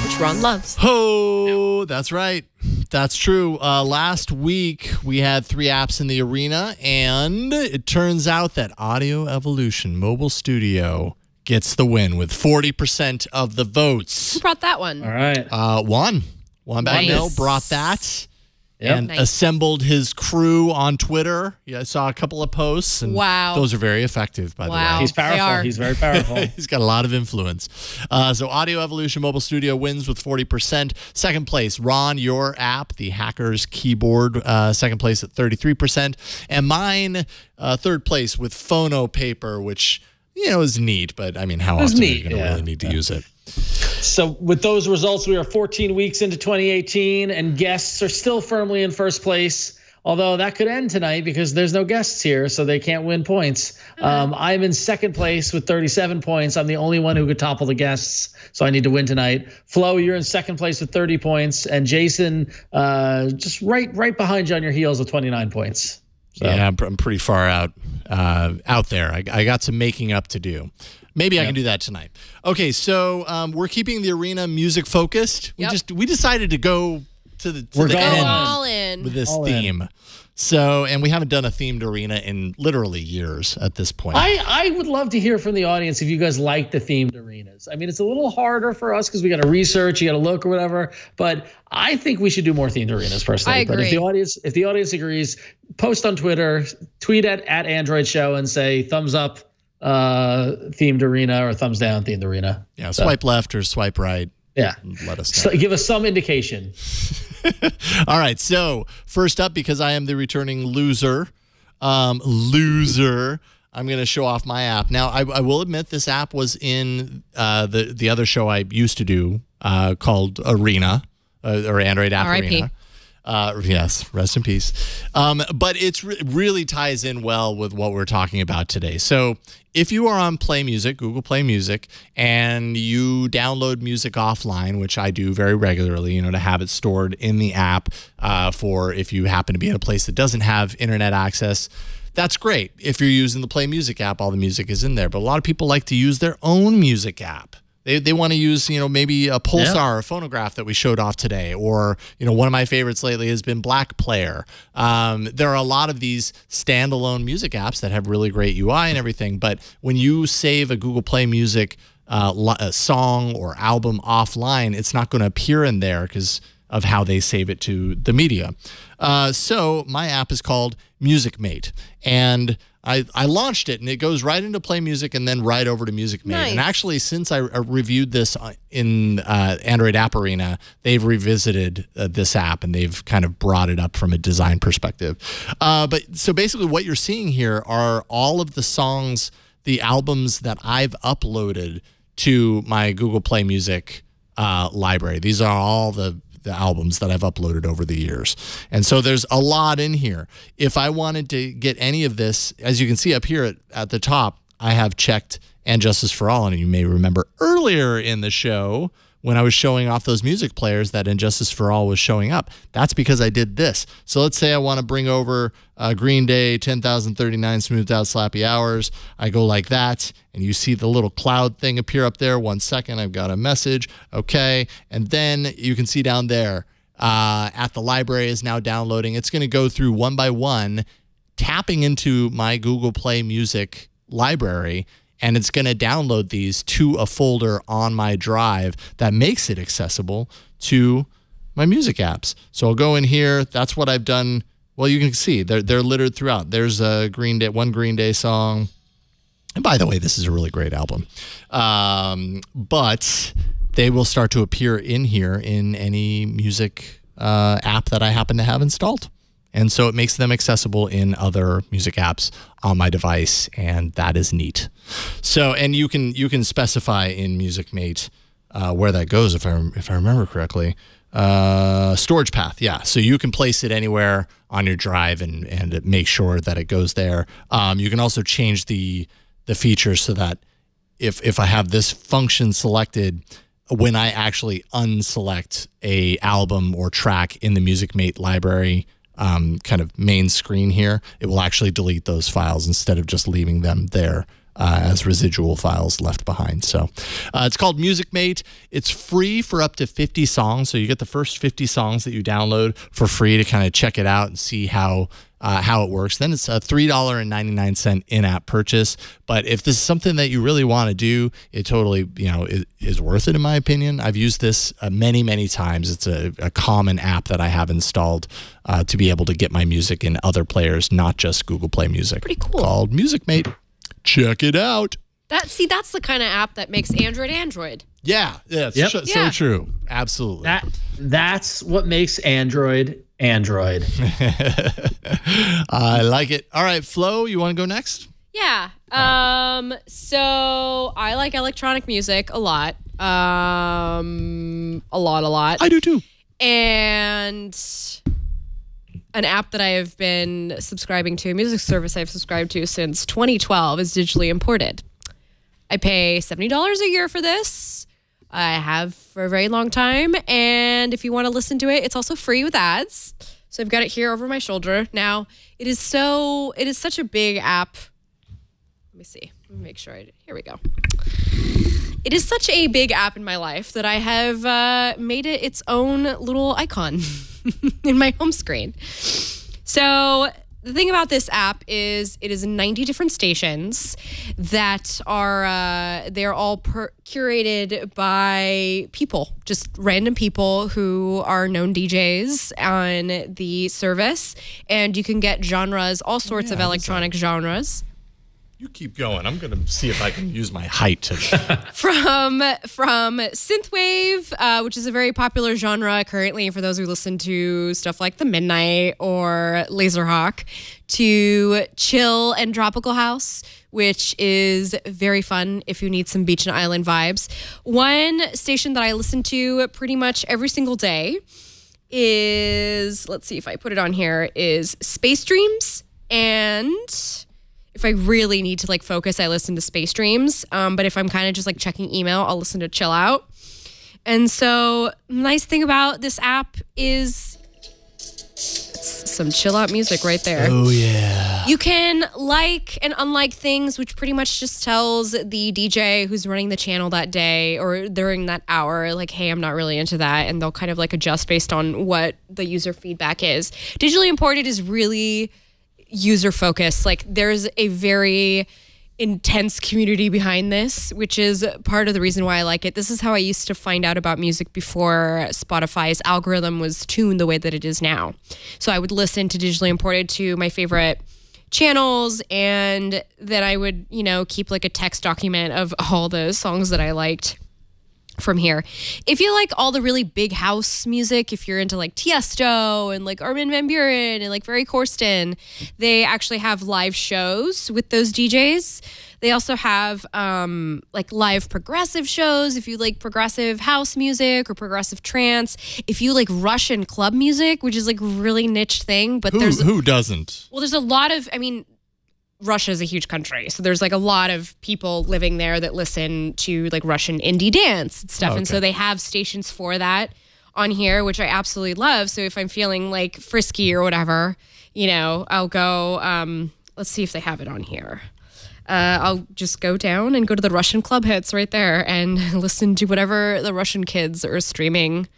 which Ron loves. Oh, that's right. That's true. Last week, we had 3 apps in the arena, and it turns out that Audio Evolution Mobile Studio gets the win with 40% of the votes. Who brought that one? All right. Juan Bagnell brought that. And assembled his crew on Twitter. Yeah, I saw a couple of posts. And those are very effective, by the way. He's powerful. He's very powerful. He's got a lot of influence. So Audio Evolution Mobile Studio wins with 40%. Second place, Ron, your app, the Hackers Keyboard, second place at 33%. And mine, third place with Phono Paper, which, is neat. But, I mean, how often are you going to really need to use it? So with those results, we are 14 weeks into 2018, and guests are still firmly in first place, although that could end tonight because there's no guests here, so they can't win points. I'm in second place with 37 points. I'm the only one who could topple the guests, so I need to win tonight. Flo, you're in second place with 30 points, and Jason just right behind you on your heels with 29 points. So. Yeah, I'm pretty far out there. I got some making up to do. Maybe I can do that tonight. Okay, so we're keeping the arena music focused. We decided to go to the end all in with this theme. So, and we haven't done a themed arena in literally years at this point. I would love to hear from the audience if you guys like the themed arenas. I mean, it's a little harder for us because we got to research, you got to look or whatever. But I think we should do more themed arenas personally. I agree. But if the audience agrees, post on Twitter, tweet at Android Show and say thumbs up themed arena or thumbs down themed arena. Yeah, swipe left or swipe right. Yeah. Let us know. So give us some indication. All right. So first up, because I am the returning loser, I'm going to show off my app. Now, I will admit this app was in the other show I used to do called Arena or Android App Arena. Yes, rest in peace. But it's really ties in well with what we're talking about today. So if you are on Play Music, Google Play Music, and you download music offline, which I do very regularly, to have it stored in the app for if you happen to be in a place that doesn't have internet access, that's great. If you're using the Play Music app, all the music is in there. But a lot of people like to use their own music app. They want to use, maybe a Pulsar or Phonograph that we showed off today, or, one of my favorites lately has been Black Player. There are a lot of these standalone music apps that have really great UI and everything, but when you save a Google Play Music a song or album offline, it's not going to appear in there because of how they save it to the media. So my app is called Musicmate, and I launched it, and it goes right into Play Music and then right over to Musicmate. Nice. And actually, since I reviewed this in Android App Arena, they've revisited this app, and they've kind of brought it up from a design perspective. But so basically what you're seeing here are all of the songs, the albums that I've uploaded to my Google Play Music library. These are all the albums that I've uploaded over the years. And so there's a lot in here. If I wanted to get any of this, as you can see up here at the top, I have checked And Justice for All. And you may remember earlier in the show when I was showing off those music players that And Justice for All was showing up. That's because I did this. So let's say I want to bring over Green Day, 10,039 Smoothed Out Slappy Hours. I go like that, and you see the little cloud thing appear up there. 1 second, I've got a message. Okay. And then you can see down there at the library is now downloading. It's going to go through one by one, tapping into my Google Play Music library, and it's going to download these to a folder on my drive that makes it accessible to my music apps. So I'll go in here. That's what I've done. Well, you can see they're littered throughout. There's a one Green Day song. And by the way, this is a really great album. But they will start to appear in here in any music app that I happen to have installed. And so it makes them accessible in other music apps on my device, and that is neat. So, and you can specify in Musicmate where that goes, if I remember correctly. Storage path, yeah. So you can place it anywhere on your drive and make sure that it goes there. You can also change the features so that if I have this function selected, when I actually unselect a album or track in the Musicmate library kind of main screen here, it will actually delete those files instead of just leaving them there as residual files left behind. So it's called Musicmate. It's free for up to 50 songs. So you get the first 50 songs that you download for free to kind of check it out and see how it works. Then it's a $3.99 in-app purchase. But if this is something that you really want to do, it totally, is worth it, in my opinion. I've used this many, many times. It's a common app that I have installed to be able to get my music in other players, not just Google Play Music. Pretty cool. Called Musicmate. Check it out. That's the kind of app that makes Android. Yeah, so true. Absolutely. That's what makes Android. I like it. All right, Flo, you want to go next? Yeah. So I like electronic music a lot. A lot. I do too. And an app that I have been subscribing to, a music service I've subscribed to since 2012, is Digitally Imported. I pay $70 a year for this. I have for a very long time. And if you want to listen to it, it's also free with ads. So I've got it here over my shoulder. Now, it is such a big app. Let me see. Let me make sure here we go. It is such a big app in my life that I have made it its own little icon in my home screen. So the thing about this app is it is 90 different stations that are, they're all curated by people, just random people who are known DJs on the service. And you can get genres, all sorts of electronic genres. You keep going. I'm going to see if I can use my height to... From synthwave, which is a very popular genre currently for those who listen to stuff like The Midnight or Laserhawk, to chill and tropical house, which is very fun if you need some beach and island vibes. One station that I listen to pretty much every single day is, let's see if I put it on here, is Space Dreams. And if I really need to focus, I listen to Space Dreams. But if I'm kind of just checking email, I'll listen to Chill Out. And so nice thing about this app is it's some chill out music right there. Oh, yeah. You can like and unlike things, which pretty much just tells the DJ who's running the channel that day or during that hour, hey, I'm not really into that. And they'll kind of adjust based on what the user feedback is. Digitally Imported is really user focused. There's a very intense community behind this, which is part of the reason why I like it. This is how I used to find out about music before Spotify's algorithm was tuned the way that it is now. So I would listen to Digitally Imported to my favorite channels, and then I would, keep like a text document of all the songs that I liked from here. If you like all the really big house music, if you're into like Tiesto and like Armin van Buuren and like Ferry Corsten, they actually have live shows with those DJs. They also have like live progressive shows if you like progressive house music or progressive trance. If you like Russian club music, which is like a really niche thing, but who doesn't? Well, there's a lot of, Russia is a huge country, so there's like a lot of people living there that listen to like Russian indie dance and stuff. Okay. And so they have stations for that on here, which I absolutely love. So if I'm feeling like frisky or whatever, I'll go, let's see if they have it on here. I'll just go down and go to the Russian club hits right there and listen to whatever the Russian kids are streaming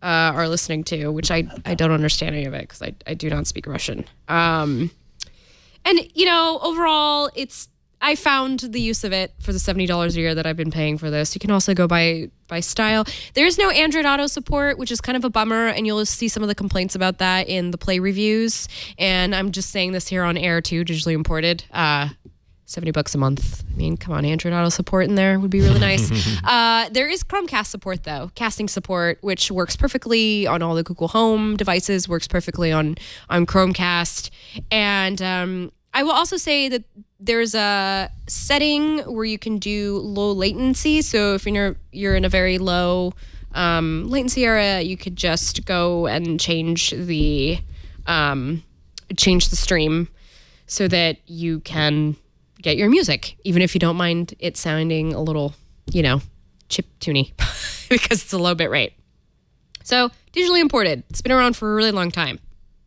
are listening to, which I don't understand any of it because I do not speak Russian. And, overall, I found the use of it for the $70 a year that I've been paying for this. You can also go by style. There's no Android Auto support, which is kind of a bummer, and you'll see some of the complaints about that in the Play reviews. And I'm just saying this here on air, too, digitally imported. $70 a month. Come on, Android Auto support in there would be really nice. There is Chromecast support, though, casting support, which works perfectly on all the Google Home devices, works perfectly on Chromecast. And I will also say that there's a setting where you can do low latency. So if you're in a very low latency area, you could just go and change the stream so that you can get your music, even if you don't mind it sounding a little, chip-tuney because it's a low bit rate. So digitally imported. It's been around for a really long time.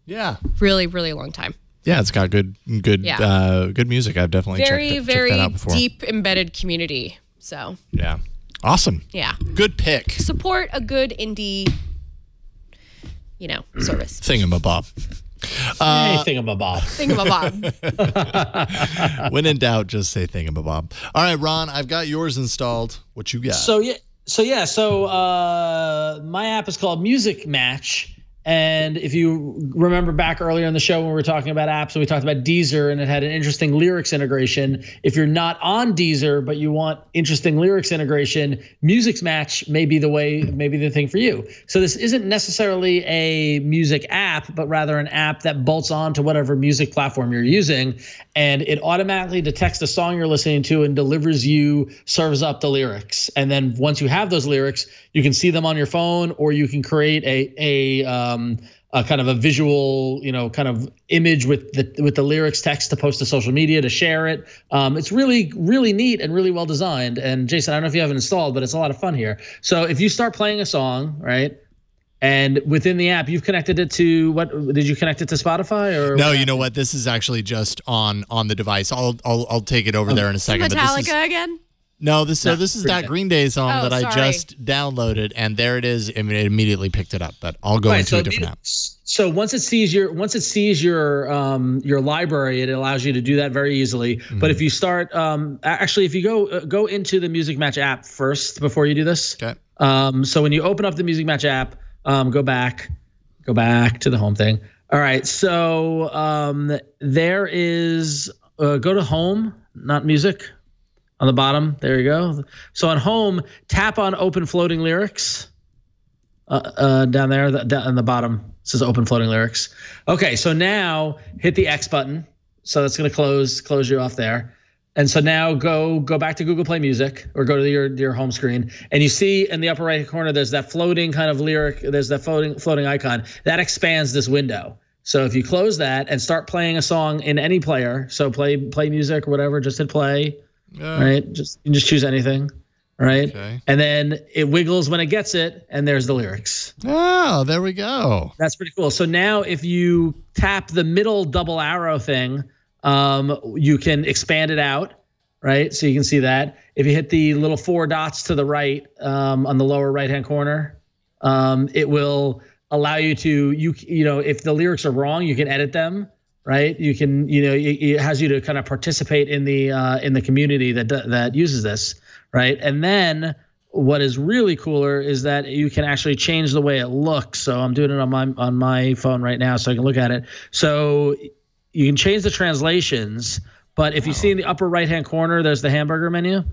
Yeah. Really, really long time. Yeah, it's got good music. I've definitely checked that out before. Very deep embedded community. So yeah, awesome. Yeah, good pick. Support a good indie, service. Thingamabob. Thingamabob. When in doubt, just say thingamabob. All right, Ron, I've got yours installed. What you got? So my app is called Musixmatch. And if you remember back earlier in the show when we were talking about apps, and we talked about Deezer, and it had an interesting lyrics integration. If you're not on Deezer, but you want interesting lyrics integration, Musixmatch may be the thing for you. So this isn't necessarily a music app, but rather an app that bolts on to whatever music platform you're using. And it automatically detects the song you're listening to and serves up the lyrics. And then once you have those lyrics, you can see them on your phone, or you can create a kind of a visual, kind of image with the lyrics text to post to social media, to share it. It's really, really neat and really well designed. And Jason, I don't know if you have it installed, but it's a lot of fun here. So if you start playing a song, right, and within the app, you've connected it to what? Did you connect it to Spotify or? No, you know what? This is actually just on the device. I'll take it over there in a second. Metallica again? No, this is that Green Day song that I just downloaded, and there it is. It immediately picked it up, but I'll go into a different app. So once it sees your library, it allows you to do that very easily. Mm-hmm. But if you start, if you go into the Musixmatch app first before you do this. Okay. So when you open up the Musixmatch app, go back to the home thing. All right. So there is go to home, not music. On the bottom, there you go. So on home, tap on open floating lyrics. Down there, on the bottom, it says open floating lyrics. Okay, so now hit the X button. So that's going to close you off there. And so now go back to Google Play Music, or go to your home screen, and you see in the upper right corner there's that floating kind of lyric. There's that floating icon that expands this window. So if you close that and start playing a song in any player, so play music or whatever, just hit play. Right, you can just choose anything, right? Okay. And then it wiggles when it gets it, and there's the lyrics. Oh, there we go. That's pretty cool. So now if you tap the middle double arrow thing, you can expand it out, right? So you can see that. If you hit the little 4 dots to the right on the lower right-hand corner, it will allow you to, if the lyrics are wrong, you can edit them. Right, you can, it has you to kind of participate in the community that uses this, right? And then what is really cooler is that you can actually change the way it looks. So I'm doing it on my phone right now, so I can look at it. So you can change the translations, but if you see in the upper right-hand corner, there's the hamburger menu,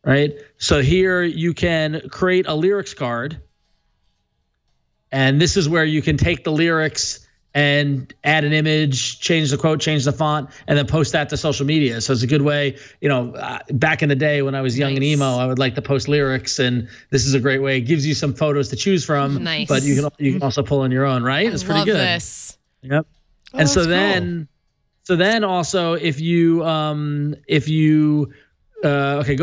right? So here you can create a lyrics card, and this is where you can take the lyrics and add an image, change the quote, change the font, and then post that to social media. So it's a good way, back in the day when I was young and emo, I would like to post lyrics, and this is a great way. It gives you some photos to choose from, but you can also pull in your own, right? It's pretty good. This. Yep. And so then also if you go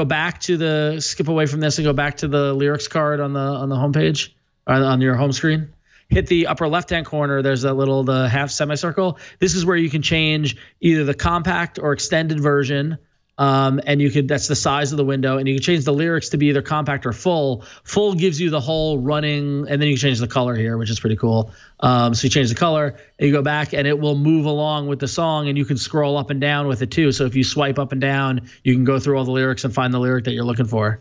back to skip away from this and go back to the lyrics card on the homepage or on your home screen. Hit the upper left-hand corner. There's the half semicircle. This is where you can change either the compact or extended version. And that's the size of the window, and you can change the lyrics to be either compact or full. Full gives you the whole running, and then you can change the color here, which is pretty cool. So you change the color, and you go back, and it will move along with the song, and you can scroll up and down with it too. So if you swipe up and down, you can go through all the lyrics and find the lyric that you're looking for.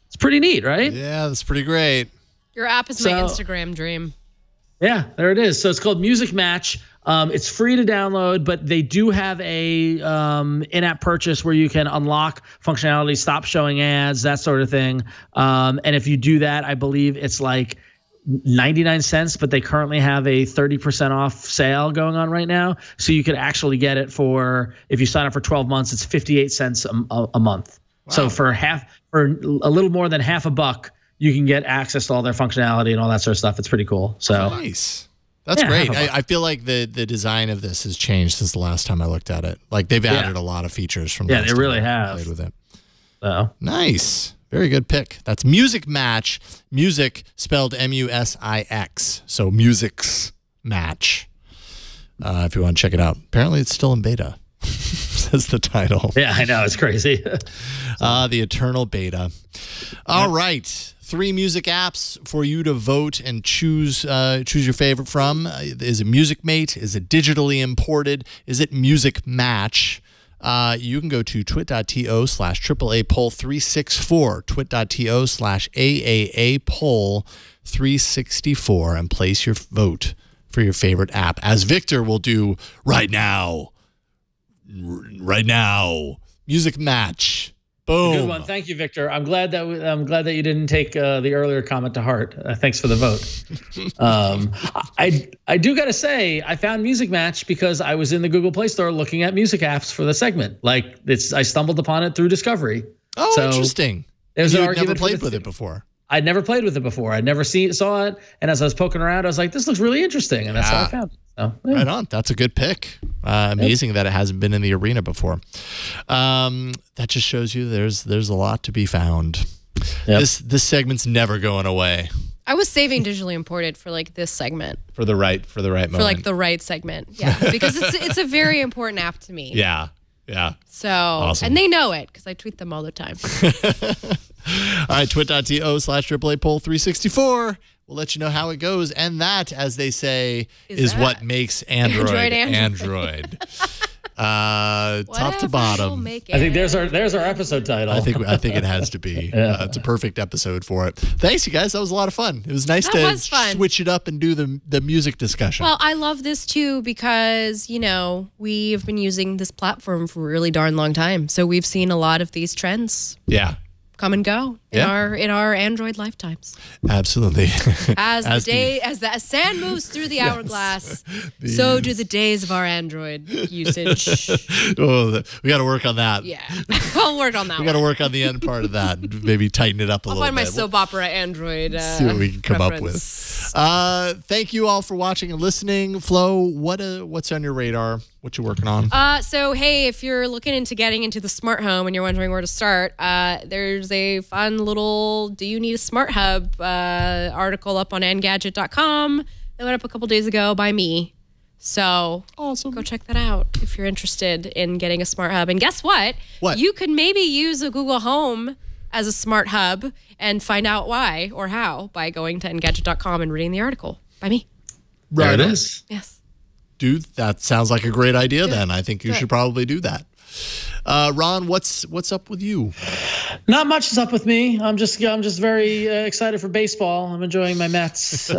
It's pretty neat, right? Yeah, that's pretty great. Your app is my Instagram dream. Yeah, there it is. So it's called Musixmatch. It's free to download, but they do have a in-app purchase where you can unlock functionality, stop showing ads, that sort of thing. And if you do that, I believe it's like 99 cents, but they currently have a 30% off sale going on right now. So you could actually get it if you sign up for 12 months, it's 58 cents a month. Wow. So for a little more than half a buck, you can get access to all their functionality and all that sort of stuff. It's pretty cool. So nice. That's great. I feel like the design of this has changed since the last time I looked at it. Like they've added a lot of features from the last time I played with it. So nice. Very good pick. That's Musixmatch. Music spelled M-U-S-I-X. So Musixmatch. If you want to check it out. Apparently it's still in beta. Says the title. Yeah, I know. It's crazy. The eternal beta. All right. 3 music apps for you to vote and choose your favorite from. Is it MusicMate? Is it digitally imported? Is it Musicmatch? You can go to twit.to/AAA-poll364, twit.to/AAA-poll364, and place your vote for your favorite app, as Victor will do right now. Right now. Musicmatch. Boom. Good one. Thank you, Victor. I'm glad that you didn't take the earlier comment to heart. Thanks for the vote. I do got to say, I found Musicmatch because I was in the Google Play Store looking at music apps for the segment. I stumbled upon it through discovery. Oh, so interesting. There's an You'd argument never played with it before. I'd never played with it before. I'd never saw it, and as I was poking around, I was like, "This looks really interesting," and that's how I found it. So, yeah. Right on. That's a good pick. Amazing that it hasn't been in the arena before. That just shows you there's a lot to be found. Yep. This segment's never going away. I was saving digitally imported for this segment. For the right moment. For the right segment. Yeah. Because it's a very important app to me. Yeah. Yeah. So awesome. And they know it because I tweet them all the time. All right, twit.to/AAA-poll364. We'll let you know how it goes. And that, as they say, is what makes Android. Top to bottom. I think there's our episode title. I think it has to be. It's a perfect episode for it. Thanks, you guys. That was a lot of fun. It was nice to switch it up and do the music discussion. Well, I love this too because we've been using this platform for a really darn long time, so we've seen a lot of these trends. Yeah. Come and go in our Android lifetimes. Absolutely. As the sand moves through the hourglass, so do the days of our Android usage. Oh, we got to work on that. Yeah, I'll work on that. We got to work on the end part of that. Maybe tighten it up a little bit. I'll find my soap opera Android. See what we can come up with. Thank you all for watching and listening. Flo, what's on your radar? What you working on? So hey, if you're looking into getting into the smart home and you're wondering where to start, there's a fun little "Do You Need a Smart Hub" article up on Engadget.com that went up a couple days ago by me. So awesome. Go check that out if you're interested in getting a smart hub. And guess what? What? You could maybe use a Google Home as a smart hub and find out why or how by going to Engadget.com and reading the article by me. Right. There it is. Yes. Dude, that sounds like a great idea. Then I think you should probably do that. Ron, what's up with you? Not much is up with me. I'm just very excited for baseball. I'm enjoying my Mets.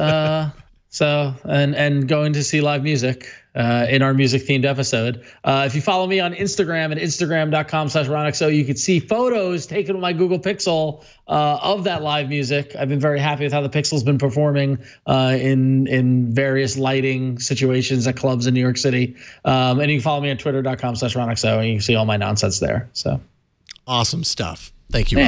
So, and going to see live music in our music-themed episode. If you follow me on Instagram at instagram.com/RonXO, you can see photos taken with my Google Pixel of that live music. I've been very happy with how the Pixel's been performing in various lighting situations at clubs in New York City. And you can follow me on twitter.com/RonXO, and you can see all my nonsense there. So awesome stuff. Thank you,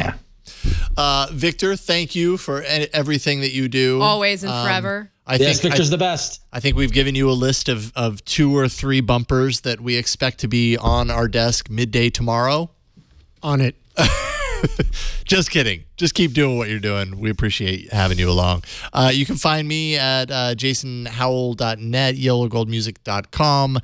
Ron. Victor, thank you for everything that you do. Always and forever. Yes, Victor's the best. I think we've given you a list of 2 or 3 bumpers that we expect to be on our desk midday tomorrow. On it. Just kidding. Just keep doing what you're doing. We appreciate having you along. You can find me at jasonhowell.net, yellowgoldmusic.com.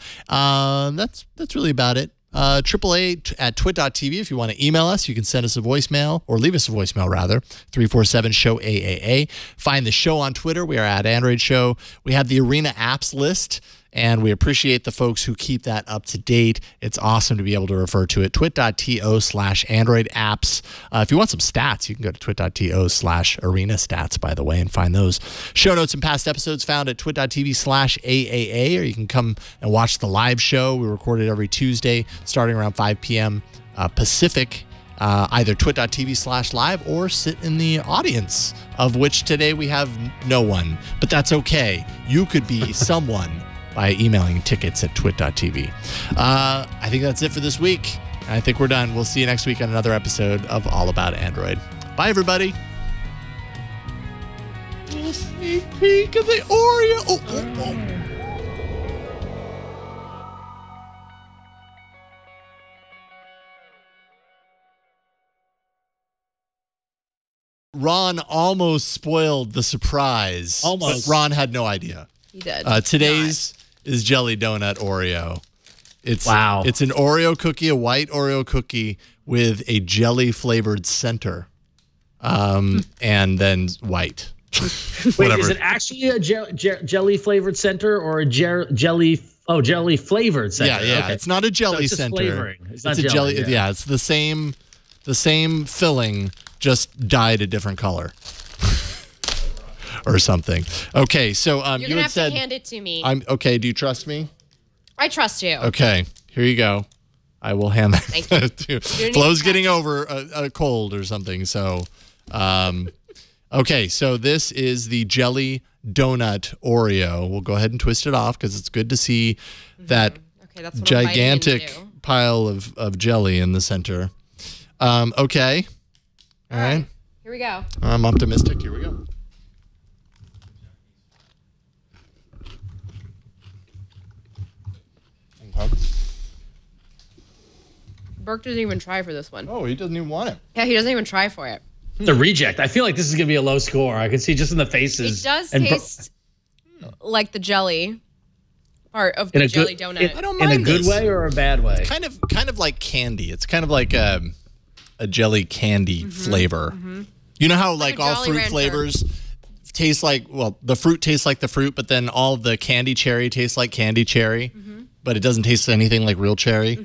That's really about it. 888 at twit.tv if you want to email us. You can send us a voicemail, or leave us a voicemail rather, 347-SHOW-AAA. Find the show on Twitter. We are at Android Show. We have the Arena apps list, and we appreciate the folks who keep that up to date. It's awesome to be able to refer to it. twit.to/Android apps. If you want some stats, you can go to twit.to/Arena stats, by the way, and find those. Show notes and past episodes found at twit.tv/AAA, or you can come and watch the live show. We record it every Tuesday starting around 5 p.m. Pacific. Either twit.tv/live or sit in the audience, of which today we have no one. But that's okay. You could be someone by emailing tickets at twit.tv. I think that's it for this week. I think we're done. We'll see you next week on another episode of All About Android. Bye, everybody. A sneak peek of the Oreo. Ron almost spoiled the surprise. Almost. But Ron had no idea. He did. Today's is Jelly Donut Oreo. It's an Oreo cookie, a white Oreo cookie with a jelly flavored center, and then white. Wait, is it actually a jelly flavored center or a jelly flavored center? Yeah. Okay. It's not a jelly so it's center. Flavoring. It's not a jelly. Yeah, it's the same filling, just dyed a different color. Or something. Okay, so You're you gonna had said to hand it to me. okay. Do you trust me? I trust you. Okay, here you go. I will hand that Thank you. to Flo's getting over a cold or something. So, okay, so this is the Jelly Donut Oreo. We'll go ahead and twist it off because it's good to see that that's what gigantic pile of jelly in the center. Okay. All right. Here we go. I'm optimistic. Here we go. Burke didn't even try for this one. Oh, he doesn't even want it. Yeah, he doesn't even try for it. The reject. I feel like this is going to be a low score. I can see just in the faces. It does taste like the jelly part of the jelly donut. I don't mind in a good way or a bad way? It's kind of like candy. It's kind of like a jelly candy flavor. You know how like all fruit flavors taste like, well, the fruit tastes like the fruit, but then all the candy cherry tastes like candy cherry, but it doesn't taste anything like real cherry.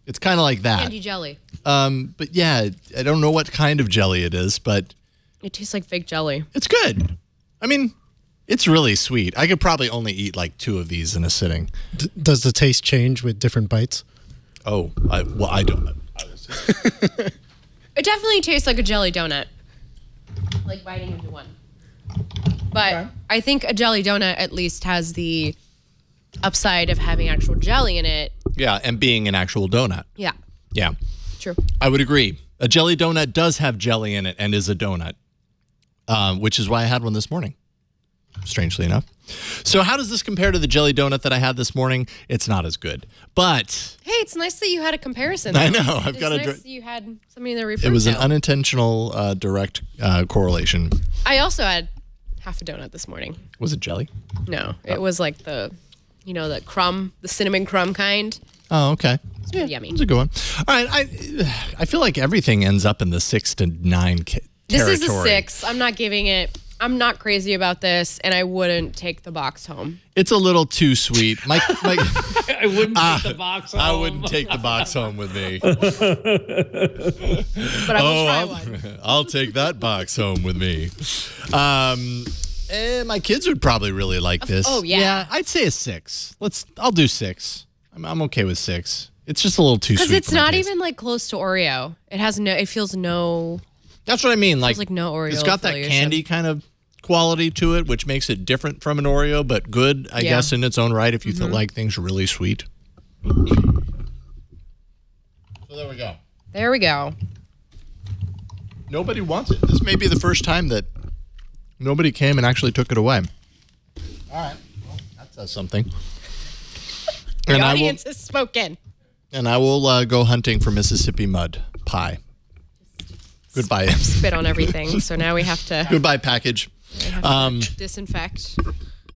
It's kind of like that. Candy jelly. But yeah, I don't know what kind of jelly it is, but it tastes like fake jelly. It's good. I mean, it's really sweet. I could probably only eat like 2 of these in a sitting. Does the taste change with different bites? Oh, I don't. It definitely tastes like a jelly donut, like biting into one. But I think a jelly donut at least has the upside of having actual jelly in it. Yeah, and being an actual donut. Yeah. Yeah. True. I would agree. A jelly donut does have jelly in it and is a donut, which is why I had one this morning, strangely enough. So how does this compare to the jelly donut that I had this morning? It's not as good, but... Hey, it's nice that you had a comparison. Though. I know. It's nice that you had something to refer to. It was an unintentional direct correlation. I also had half a donut this morning. Was it jelly? No, it was like the cinnamon crumb kind. Oh, okay. It's pretty yummy. It's a good one. All right, I feel like everything ends up in the 6 to 9 territory. This is a 6. I'm not giving it. I'm not crazy about this, and I wouldn't take the box home. It's a little too sweet. I wouldn't take the box home. I wouldn't take the box home with me. But I will try one. I'll take that box home with me. My kids would probably really like this. Oh, yeah. Yeah, I'd say a 6. I'll do 6. I'm okay with 6. It's just a little too sweet. Because it's not even like close to Oreo. It has no. It feels no. That's what I mean. It feels like no Oreo. It's got that candy kind of quality to it, which makes it different from an Oreo, but good, I guess, in its own right. If you like things really sweet. So there we go. There we go. Nobody wants it. This may be the first time that nobody came and actually took it away. All right. Well, that says something. The audience has spoken. And I will go hunting for Mississippi mud pie. Goodbye. Spit on everything. So now we have to. Goodbye, package. Disinfect.